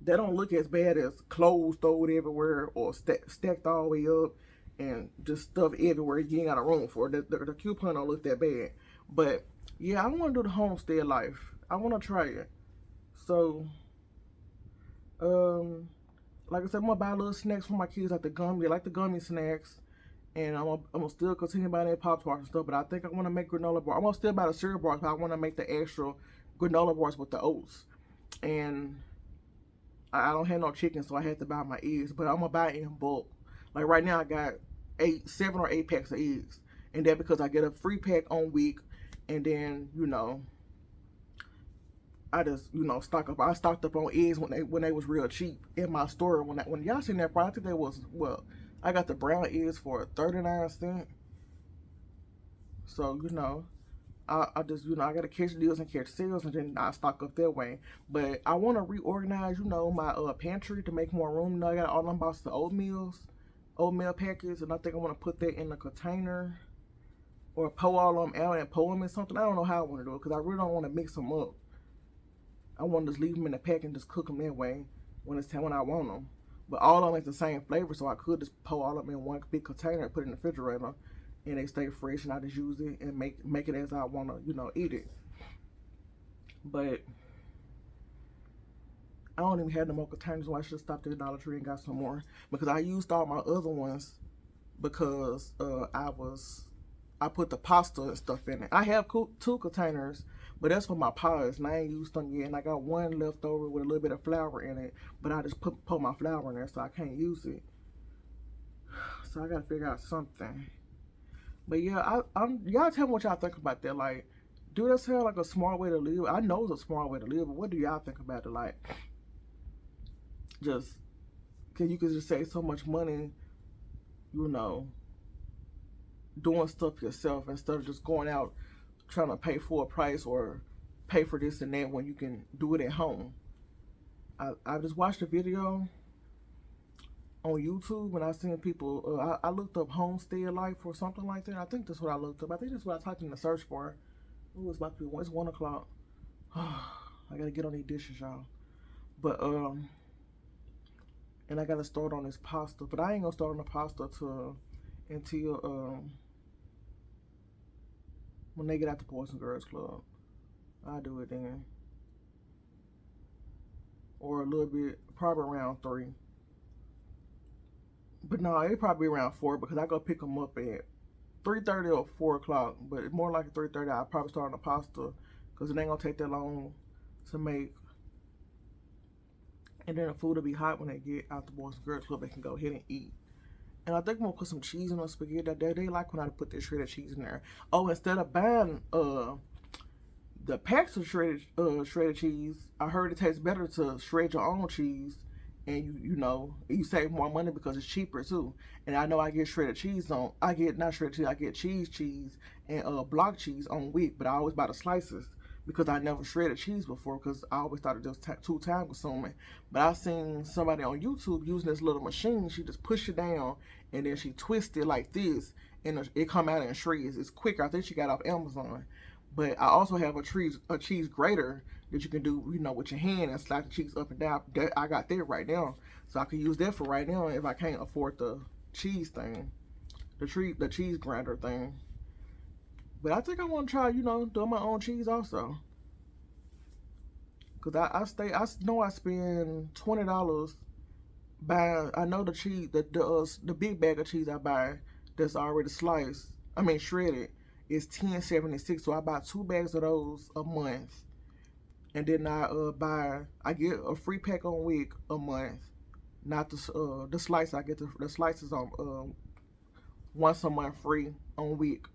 They don't look as bad as clothes thrown everywhere or stacked all the way up and just stuff everywhere. You ain't got a room for it. The coupon don't look that bad. But yeah, I want to do the homestead life. I want to try it. So, like I said, I'm gonna buy little snacks for my kids, like the gummy snacks, and I'm gonna still continue buying that Pop Tarts and stuff. But I think I want to make granola bars. I'm gonna still buy the cereal bars, but I want to make the extra granola bars with the oats. And I don't have no chicken, so I had to buy my eggs. But I'm gonna buy it in bulk. Like right now, I got 7 or 8 packs of eggs, and that because I get a free pack on week, and then I just stock up. I stocked up on eggs when they was real cheap in my store. When y'all seen that product, they was I got the brown eggs for 39 cents. So I just I gotta catch deals and catch sales, and then I stock up that way. But I want to reorganize my pantry to make more room. I got all them boxes of oatmeal packets, and I think I want to put that in a container or pour all them out and pour them in something. I don't know how I want to do it because I really don't want to mix them up. I want to just leave them in the pack and just cook them that way when it's time when I want them. But all of them is the same flavor, so I could just pour all of them in one big container and put it in the refrigerator, and they stay fresh, and I just use it and make it as I want to eat it. But I don't even have no more containers, so I should have stopped at the Dollar Tree and got some more because I used all my other ones because I put the pasta and stuff in it. I have 2 containers, but that's for my pies, and I ain't used them yet. And I got one left over with a little bit of flour in it, but I just put my flour in there, so I can't use it. So I gotta figure out something. But yeah, y'all tell me what y'all think about that. Like, do that sound like a smart way to live? I know it's a smart way to live, but what do y'all think about it? Like, just you could just save so much money, doing stuff yourself instead of just going out trying to pay full price or pay for this and that when you can do it at home. I just watched a video on YouTube and I seen people. I looked up homestead life or something like that. I think that's what I looked up. I think that's what I typed in the search bar. Ooh, it's about to be it's 1 o'clock. I gotta get on these dishes, y'all. But and I gotta start on this pasta. But I ain't gonna start on the pasta until when they get out the Boys and Girls Club. I'll do it then. Or a little bit, probably around 3. But no, it probably around 4 because I go pick them up at 3:30 or 4 o'clock. But more like 3:30, I'll probably start on the pasta because it ain't gonna take that long to make. And then the food will be hot when they get out the Boys and Girls Club. They can go ahead and eat. And I think I'm gonna put some cheese in the spaghetti. They like when I put this shredded cheese in there. Oh, instead of buying the packs of shredded cheese, I heard it tastes better to shred your own cheese, and you save more money because it's cheaper too. And I know I get shredded cheese on. I get not shredded cheese. I get cheese and block cheese on wheat, but I always buy the slices because I never shredded cheese before because I always thought it was too time consuming. But I seen somebody on YouTube using this little machine. She just push it down and then she twists it like this, and it come out in shreds. It's quicker. I think she got off Amazon. But I also have a cheese grater that you can do, with your hand and slide the cheese up and down. I got that right now, so I can use that for right now if I can't afford the cheese thing, the cheese grinder thing. But I think I want to try, doing my own cheese also. Cause I know I spend $20 buying. I know the cheese, the big bag of cheese I buy that's already sliced. I mean shredded is $10.76. So I buy 2 bags of those a month, and then I get a free pack on week a month. Not the slice. I get the slices on once a month free on week,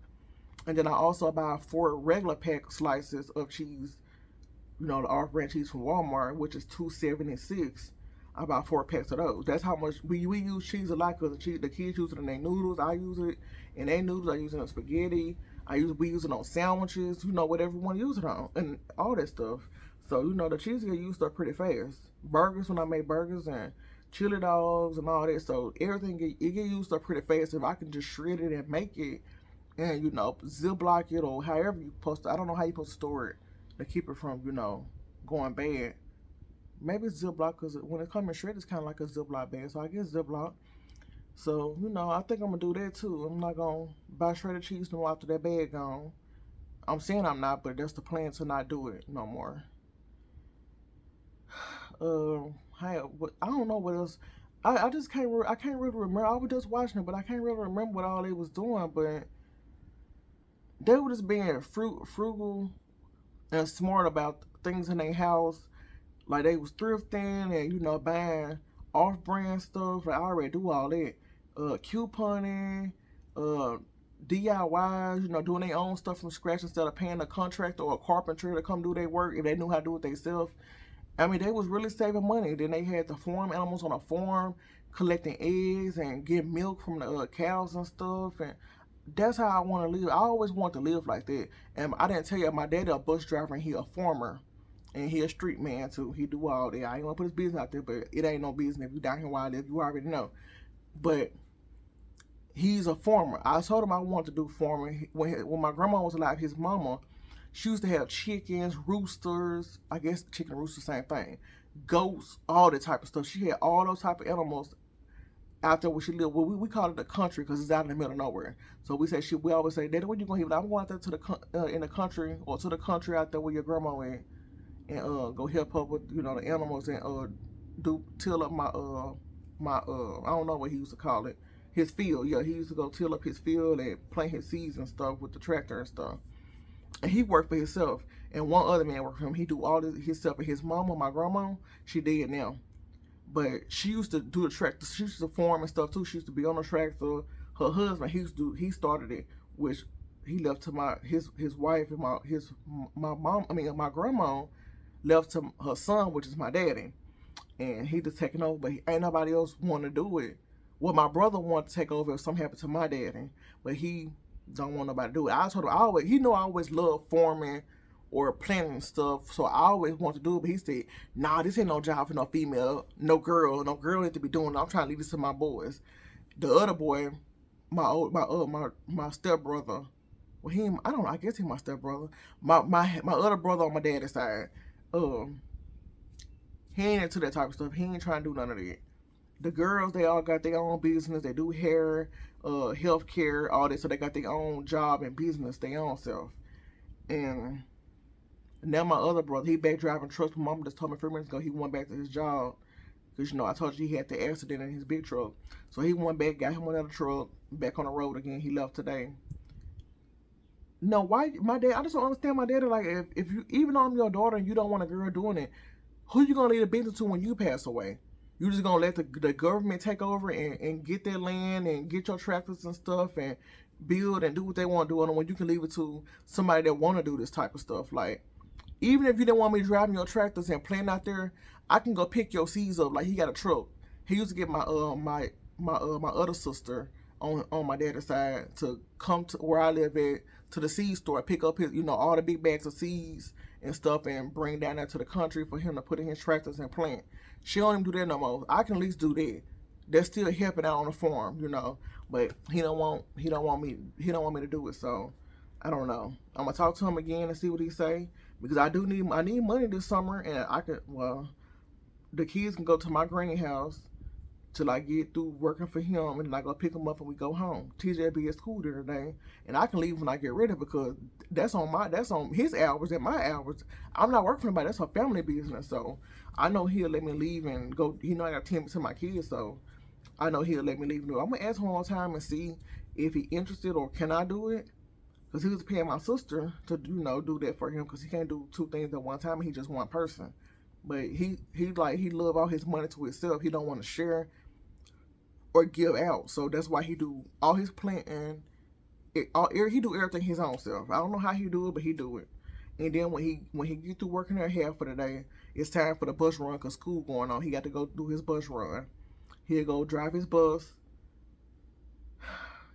and then I also buy 4 regular pack slices of cheese. You know, the off-brand cheese from Walmart, which is $2.76. I buy 4 packs of those. That's how much we use cheese a lot because the kids use it in their noodles. I use it in their noodles. I use it in spaghetti. We use it on sandwiches. You know, whatever we want to use it on, and all that stuff. So you know, the cheese get used up pretty fast. Burgers, when I make burgers and chili dogs and all that, so everything get used up pretty fast. If I can just shred it and make it, and you know, ziplock it or however you post. I don't know how you supposed to store it to keep it from going bad. Maybe it's Ziploc because when it comes in shred, it's kind of like a Ziploc bag. So I guess Ziploc. So I think I'm gonna do that too. I'm not gonna buy shredded cheese no more after that bag gone. I'm saying I'm not, but that's the plan to not do it no more. I don't know what else. I just can't. I can't really remember. I was just watching it, but I can't really remember what all they was doing. But they were just being frugal and smart about things in their house. Like they was thrifting and buying off-brand stuff. Like I already do all that. Couponing, uh, DIYs. Doing their own stuff from scratch instead of paying a contractor or a carpenter to come do their work if they knew how to do it themselves. I mean, they was really saving money. Then they had the farm animals on a farm, collecting eggs and getting milk from the cows and stuff. And that's how I want to live. I always want to live like that. And I didn't tell you, my daddy a bus driver and he a farmer. And he a street man too. He do all that. I ain't gonna put his business out there, but it ain't no business. If you down here where I live, you already know. But he's a farmer. I told him I wanted to do farming. When my grandma was alive, his mama, she used to have chickens, roosters. I guess chicken, rooster, same thing. Goats, all that type of stuff. She had all those type of animals out there where she lived. Well, we call it the country because it's out in the middle of nowhere. So we always say, Daddy, where you going? I'm going out there to in the country or to the country out there where your grandma went, and go help her with the animals and till up my I don't know what he used to call it, his field. Yeah, he used to go till up his field and plant his seeds and stuff with the tractor and stuff. And he worked for himself, and one other man worked for him. He do all this himself. And his mama, my grandma, she dead now, but she used to do the tractor. She used to farm and stuff too. She used to be on the tractor. Her husband, he started it, which he left to his wife and my mom. I mean, my grandma left to her son, which is my daddy, and he just taking over. But ain't nobody else want to do it. Well, my brother wanted to take over if something happened to my daddy, but he don't want nobody to do it. I told him I always loved farming or planting stuff, so I always want to do it. But he said, "Nah, this ain't no job for no female, no girl need to be doing it. I'm trying to leave this to my boys." The other boy, my stepbrother. Well, I don't know. I guess he's my stepbrother. My other brother on my daddy's side. He ain't into that type of stuff. He ain't trying to do none of that. The girls, they all got their own business. They do hair, healthcare, all that. So they got their own job and business, their own self. And now my other brother, he back driving trucks. My mom just told me 3 minutes ago he went back to his job. Because, I told you he had the accident in his big truck. So he went back, got him another truck, back on the road again. He left today. No, why my dad? I just don't understand my daddy. Like, if you, even though I'm your daughter and you don't want a girl doing it, who you gonna leave the business to when you pass away? You just gonna let the government take over and get their land and get your tractors and stuff and build and do what they want to do, and when you can leave it to somebody that want to do this type of stuff. Like, even if you didn't want me driving your tractors and playing out there, I can go pick your seeds up. Like, he got a truck. He used to get my other sister on my daddy's side to come to where I live at, to the seed store, pick up his all the big bags of seeds and stuff and bring down there to the country for him to put in his tractors and plant. She don't even do that no more. I can at least do that. They're still helping out on the farm, but he don't want me to do it. So I don't know. I'm gonna talk to him again and see what he say, because I need money this summer, and the kids can go to my granny house till I get through working for him, and then I go pick him up and we go home. TJ be at school during the day, and I can leave when I get ready because that's on his hours and my hours. I'm not working for nobody. That's her family business. So I know he'll let me leave and go. He know I got to tend to my kids, so I know he'll let me leave. I'm gonna ask him one time and see if he interested or can I do it. Cause he was paying my sister to do that for him because he can't do two things at one time. And he just one person. But he love all his money to himself. He don't want to share or give out. So that's why he do all his planting. He do everything his own self. I don't know how he do it, but he do it. And then when he get through working there half for the day, it's time for the bus run because school going on. He got to go do his bus run. He'll go drive his bus,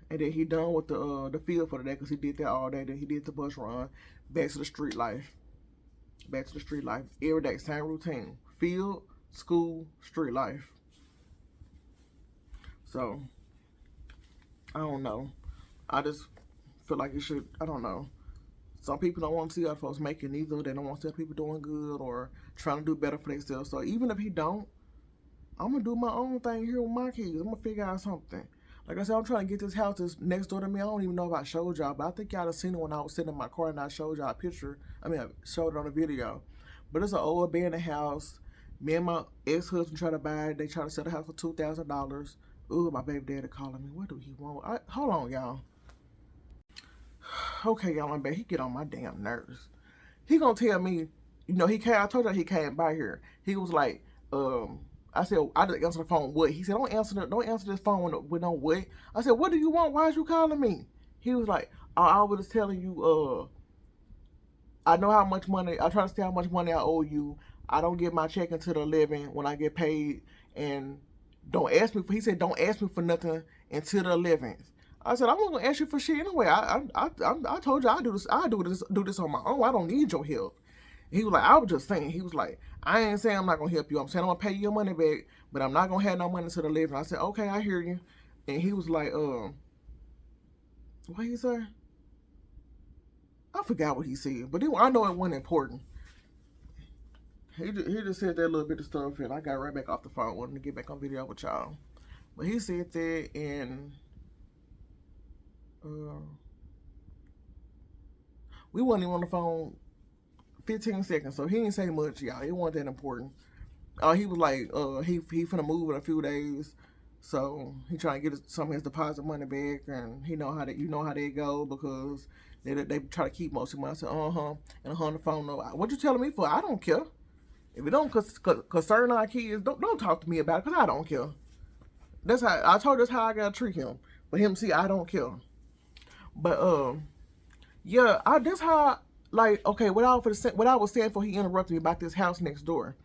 and then he done with the field for the day because he did that all day. Then he did the bus run. Back to the street life. Back to the street life. Every day, same routine. Field, school, street life. So, I don't know. I just feel like it should, I don't know. Some people don't want to see other folks making either. They don't want to see other people doing good or trying to do better for themselves. So even if he don't, I'm going to do my own thing here with my kids. I'm going to figure out something. Like I said, I'm trying to get this house that's next door to me. I don't even know if I showed y'all, but I think y'all have seen it when I was sitting in my car and I showed y'all a picture. I showed it on a video. But it's an old abandoned house. Me and my ex-husband try to buy it. They try to sell the house for $2,000. Ooh, my baby daddy calling me. What do he want? Hold on, y'all. Okay, y'all, my baby, he get on my damn nerves. He gonna tell me, he came. I told you he came by here. He was like, I said, I just answer the phone. What? He said, don't answer this phone with no what. I said, what do you want? Why is you calling me? He was like, I was just telling you, I know how much money. I try to see how much money I owe you. I don't get my check until the 11 when I get paid, and don't ask me. He said, don't ask me for nothing until the 11th. I said, I'm not gonna ask you for shit anyway. I told you I do this. I do this on my own. I don't need your help. He was like, I was just saying. He was like, I ain't saying I'm not gonna help you. I'm saying I'm gonna pay you your money back, but I'm not gonna have no money until the 11th. I said, okay, I hear you. And he was like, what he say? I forgot what he said, but I know it wasn't important. He just said that little bit of stuff, and I got right back off the phone, wanting to get back on video with y'all. But he said that, and we wasn't even on the phone 15 seconds, so he didn't say much, y'all. It wasn't that important. He was like, he finna move in a few days, so he trying to get some of his deposit money back, and he know how they go because they try to keep most of the money. I said, and on the phone, no, what you telling me for? I don't care. If it don't concern our kids, don't talk to me about it because I don't care. That's how I told you. That's how I gotta treat him. But him, see, I don't care. But yeah, that's how. Like, okay, what I was saying before he interrupted me about this house next door.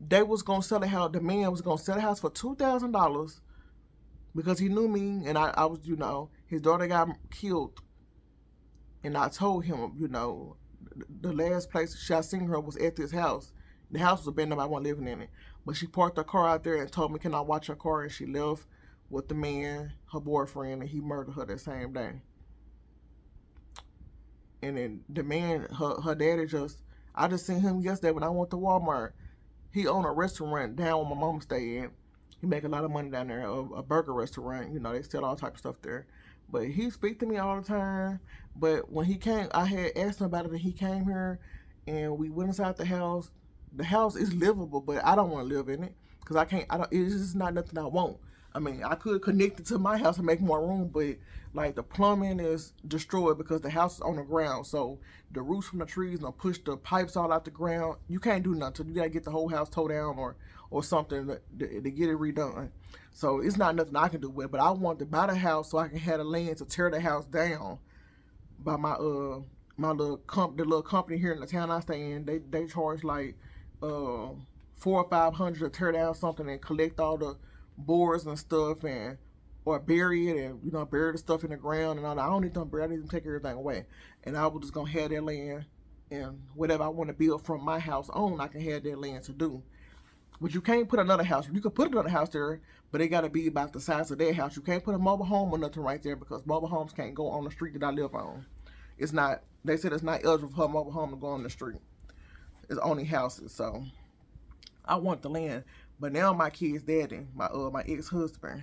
They was gonna sell the house. The man was gonna sell the house for $2,000 because he knew me, and I was, his daughter got killed, and I told him, the last place I seen her was at this house. The house was abandoned. I wasn't living in it, but she parked her car out there and told me, "Can I watch her car?" And she left with the man, her boyfriend, and he murdered her that same day. And then the man, her daddy I just seen him yesterday when I went to Walmart. He owned a restaurant down where my mom stayed at. He make a lot of money down there, a burger restaurant. They sell all type of stuff there. But he speak to me all the time. But when he came, I had asked him about it, and he came here, and we went inside the house. The house is livable, but I don't want to live in it because I can't. It's just not nothing I want. I could connect it to my house and make more room, but like the plumbing is destroyed because the house is on the ground. So the roots from the trees and push the pipes all out the ground. You can't do nothing. You gotta get the whole house towed down or something to get it redone. So it's not nothing I can do with it. But I want to buy the house so I can have the land to tear the house down. By the little company here in the town I stay in, they charge like $400 or $500 to tear down something and collect all the boards and stuff or bury it and bury the stuff in the ground and all that. I don't need them bury. I need them to take everything away. And I was just gonna have that land, and whatever I want to build from my house on, I can have that land to do. But you can't put another house. You can put another house there, but it got to be about the size of their house. You can't put a mobile home or nothing right there because mobile homes can't go on the street that I live on. It's not. They said it's not eligible for a mobile home to go on the street. It's only houses. So I want the land. But now my kid's daddy, my ex-husband,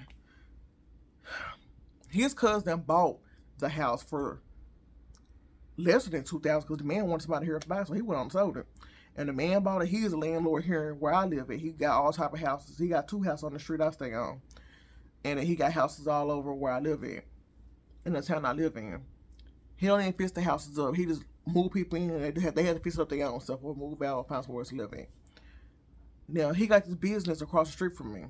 his cousin bought the house for less than 2,000 because the man wanted somebody here to buy, so he went on and sold it. And the man bought it. He's a landlord here where I live at. He got all type of houses. He got 2 houses on the street I stay on, and then he got houses all over where I live at, in the town I live in. He don't even fix the houses up. He just move people in. And they had to fix up their own stuff or move out or find somewhere to live at. Now he got this business across the street from me,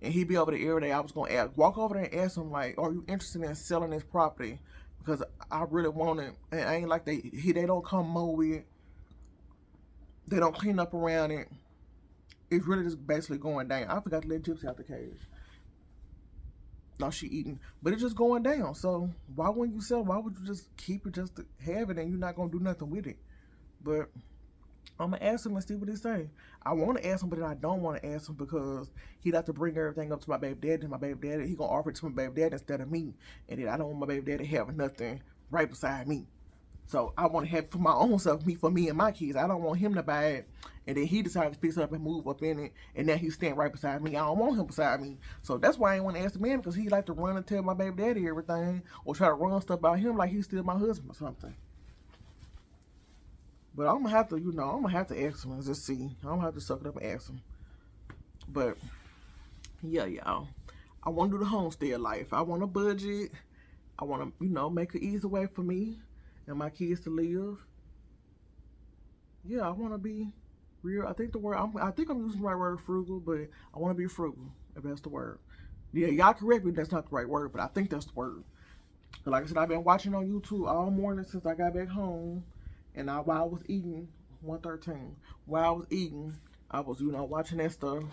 and he be over there every day. I was gonna walk over there and ask him like, "Are you interested in selling this property? Because I really want it." And I ain't like they don't come mow it. They don't clean up around it. It's really just basically going down. I forgot to let Gypsy out the cage. No, she eating, but it's just going down. So why wouldn't you sell? Why would you just keep it just to have it and you're not gonna do nothing with it? But I'm gonna ask him and see what he say. I want to ask him, but then I don't want to ask him because he'd have to bring everything up to my baby daddy. And my baby daddy, he gonna offer it to my baby daddy instead of me. And then I don't want my baby daddy having nothing right beside me. So I want to have it for my own self, for me and my kids. I don't want him to buy it, and then he decides to fix it up and move up in it, and now he's standing right beside me. I don't want him beside me. So that's why I ain't want to ask the man, because he like to run and tell my baby daddy everything, or try to run stuff about him like he's still my husband or something. But I'm gonna have to, I'm gonna have to ask him and just see. I'm gonna have to suck it up and ask him. But yeah, y'all, I want to do the homestead life. I want a budget. I want to, make it easy way for me and my kids to live. Yeah, I want to be real. I think I think I'm using the right word, frugal, but I want to be frugal, if that's the word. Yeah, y'all correct me if that's not the right word, but I think that's the word. But like I said, I've been watching on YouTube all morning since I got back home, and while I was eating, 113, while I was eating, I was, watching that stuff,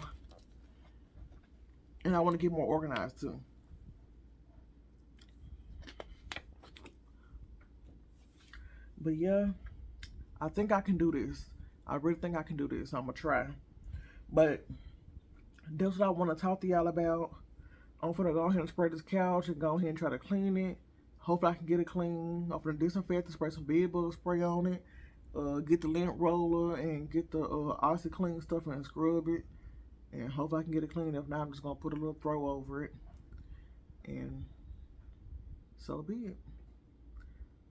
and I want to get more organized too. But yeah, I think I can do this. I really think I can do this. I'm gonna try. But that's what I want to talk to y'all about. I'm gonna go ahead and spray this couch and go ahead and try to clean it. Hopefully I can get it clean. I'm gonna disinfect it, spray some bed bug spray on it. Get the lint roller and get the OxyClean stuff and scrub it. And hopefully I can get it clean. If not, I'm just gonna put a little throw over it. And so be it.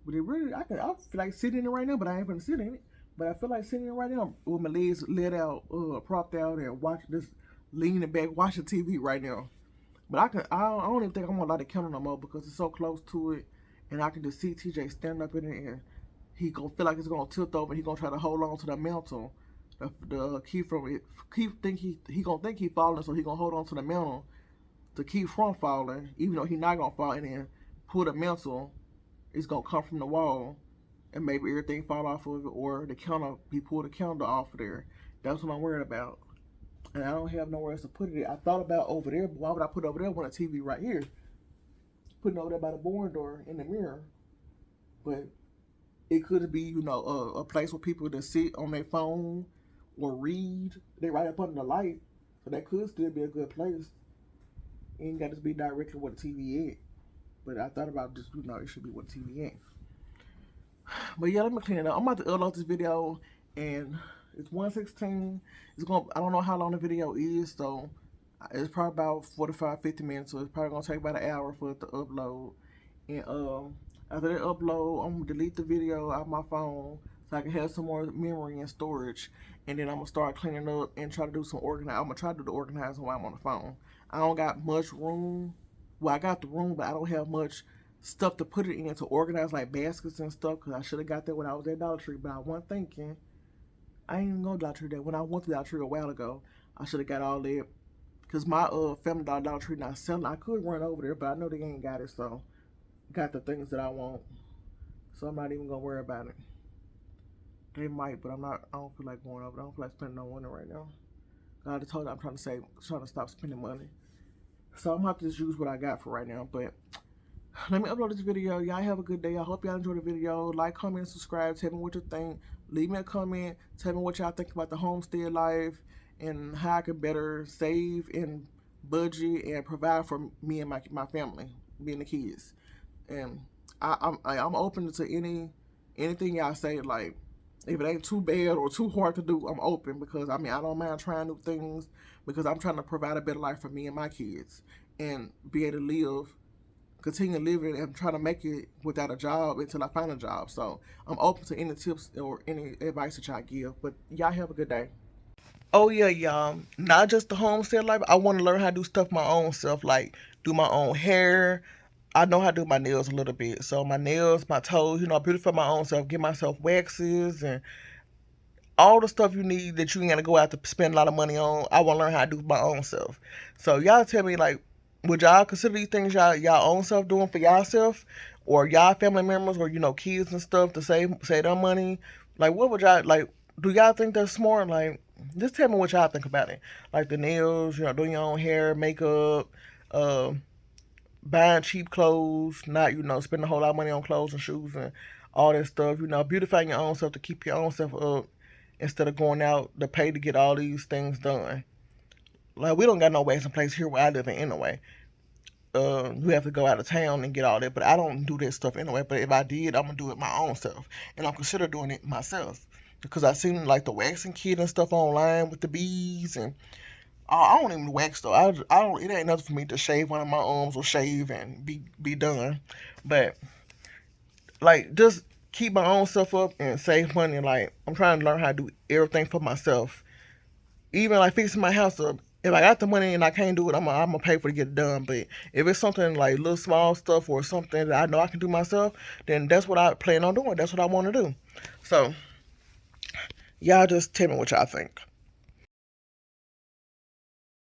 But it really, I feel like sitting in it right now, but I ain't gonna sit in it. But I feel like sitting in it right now with my legs let out, propped out, and watching this, leaning back, watching TV right now. But I don't even think I'm gonna light the candle no more because it's so close to it, and I can just see TJ standing up in it, and he gonna feel like it's gonna tilt over, and he gonna try to hold on to the mantle. The key from it, he gonna think he falling, so he gonna hold on to the mantle to keep from falling, even though he not gonna fall, and then pull the mantle. It's gonna come from the wall, and maybe everything fall off of it, or the counter, he pulled the counter off of there. That's what I'm worried about. And I don't have nowhere else to put it. I thought about over there, but why would I put it over there when the TV right here? Putting over there by the barn door in the mirror. But it could be, a place where people that sit on their phone or read. They right up under the light. So that could still be a good place. It ain't got to be directly where the TV is. But I thought about just, it should be where the TV is. But yeah, let me clean it up. I'm about to upload this video, and it's 1:16. I don't know how long the video is, so it's probably about 45, 50 minutes. So it's probably gonna take about an hour for it to upload. And after that upload, I'm gonna delete the video out of my phone so I can have some more memory and storage. And then I'm gonna start cleaning up and try to do some organizing. I'm gonna try to do the organizing while I'm on the phone. I don't got much room. Well, I got the room, but I don't have much stuff to put it in to organize, like baskets and stuff, because I should have got that when I was at Dollar Tree, but I wasn't thinking. I ain't even go to Dollar Tree that. When I went to Dollar Tree a while ago, I should have got all that, because my Family Dollar Tree not selling. I could run over there, but I know they ain't got it, so got the things that I want, so I'm not even gonna worry about it. They might, but I don't feel like going over. I don't feel like spending no money right now. I just told you I'm trying to stop spending money. So I'm gonna have to just use what I got for right now. But let me upload this video. Y'all have a good day. I hope y'all enjoyed the video. Like, comment, and subscribe. Tell me what you think. Leave me a comment. Tell me what y'all think about the homestead life and how I can better save and budget and provide for me and my family, me and the kids. And I'm open to anything y'all say. Like, If it ain't too bad or too hard to do, I'm open, because I mean, I don't mind trying new things, because I'm trying to provide a better life for me and my kids and be able to live, continue living and trying to make it without a job until I find a job. So I'm open to any tips or any advice that y'all give. But y'all have a good day. Oh yeah, y'all. Not just the homestead life. I want to learn how to do stuff my own self, like do my own hair. I know how to do my nails a little bit. So my nails, my toes, I beautify my own self, get myself waxes and all the stuff you need that you ain't gotta go out to spend a lot of money on. I want to learn how to do my own self. So y'all tell me, like, would y'all consider these things y'all own self doing for y'allself, or y'all family members, or kids and stuff to save their money? Like, what would y'all like? Do y'all think that's smart? Like, just tell me what y'all think about it. Like the nails, doing your own hair, makeup, uh, buying cheap clothes, not spending a whole lot of money on clothes and shoes and all that stuff. Beautifying your own self to keep your own self up instead of going out to pay to get all these things done. Like, we don't got no wax in place here where I live in anyway. You have to go out of town and get all that, but I don't do that stuff anyway. But if I did, I'm gonna do it my own self, and I'm consider doing it myself because I seen like the waxing kit and stuff online with the bees, and I don't even wax though. I don't. It ain't nothing for me to shave one of my arms or shave and be done. But like, just keep my own stuff up and save money. Like, I'm trying to learn how to do everything for myself. Even like fixing my house up. If I got the money and I can't do it, I'm gonna pay for to get it done. But if it's something like little small stuff or something that I know I can do myself, then that's what I plan on doing. That's what I want to do. So y'all just tell me what y'all think.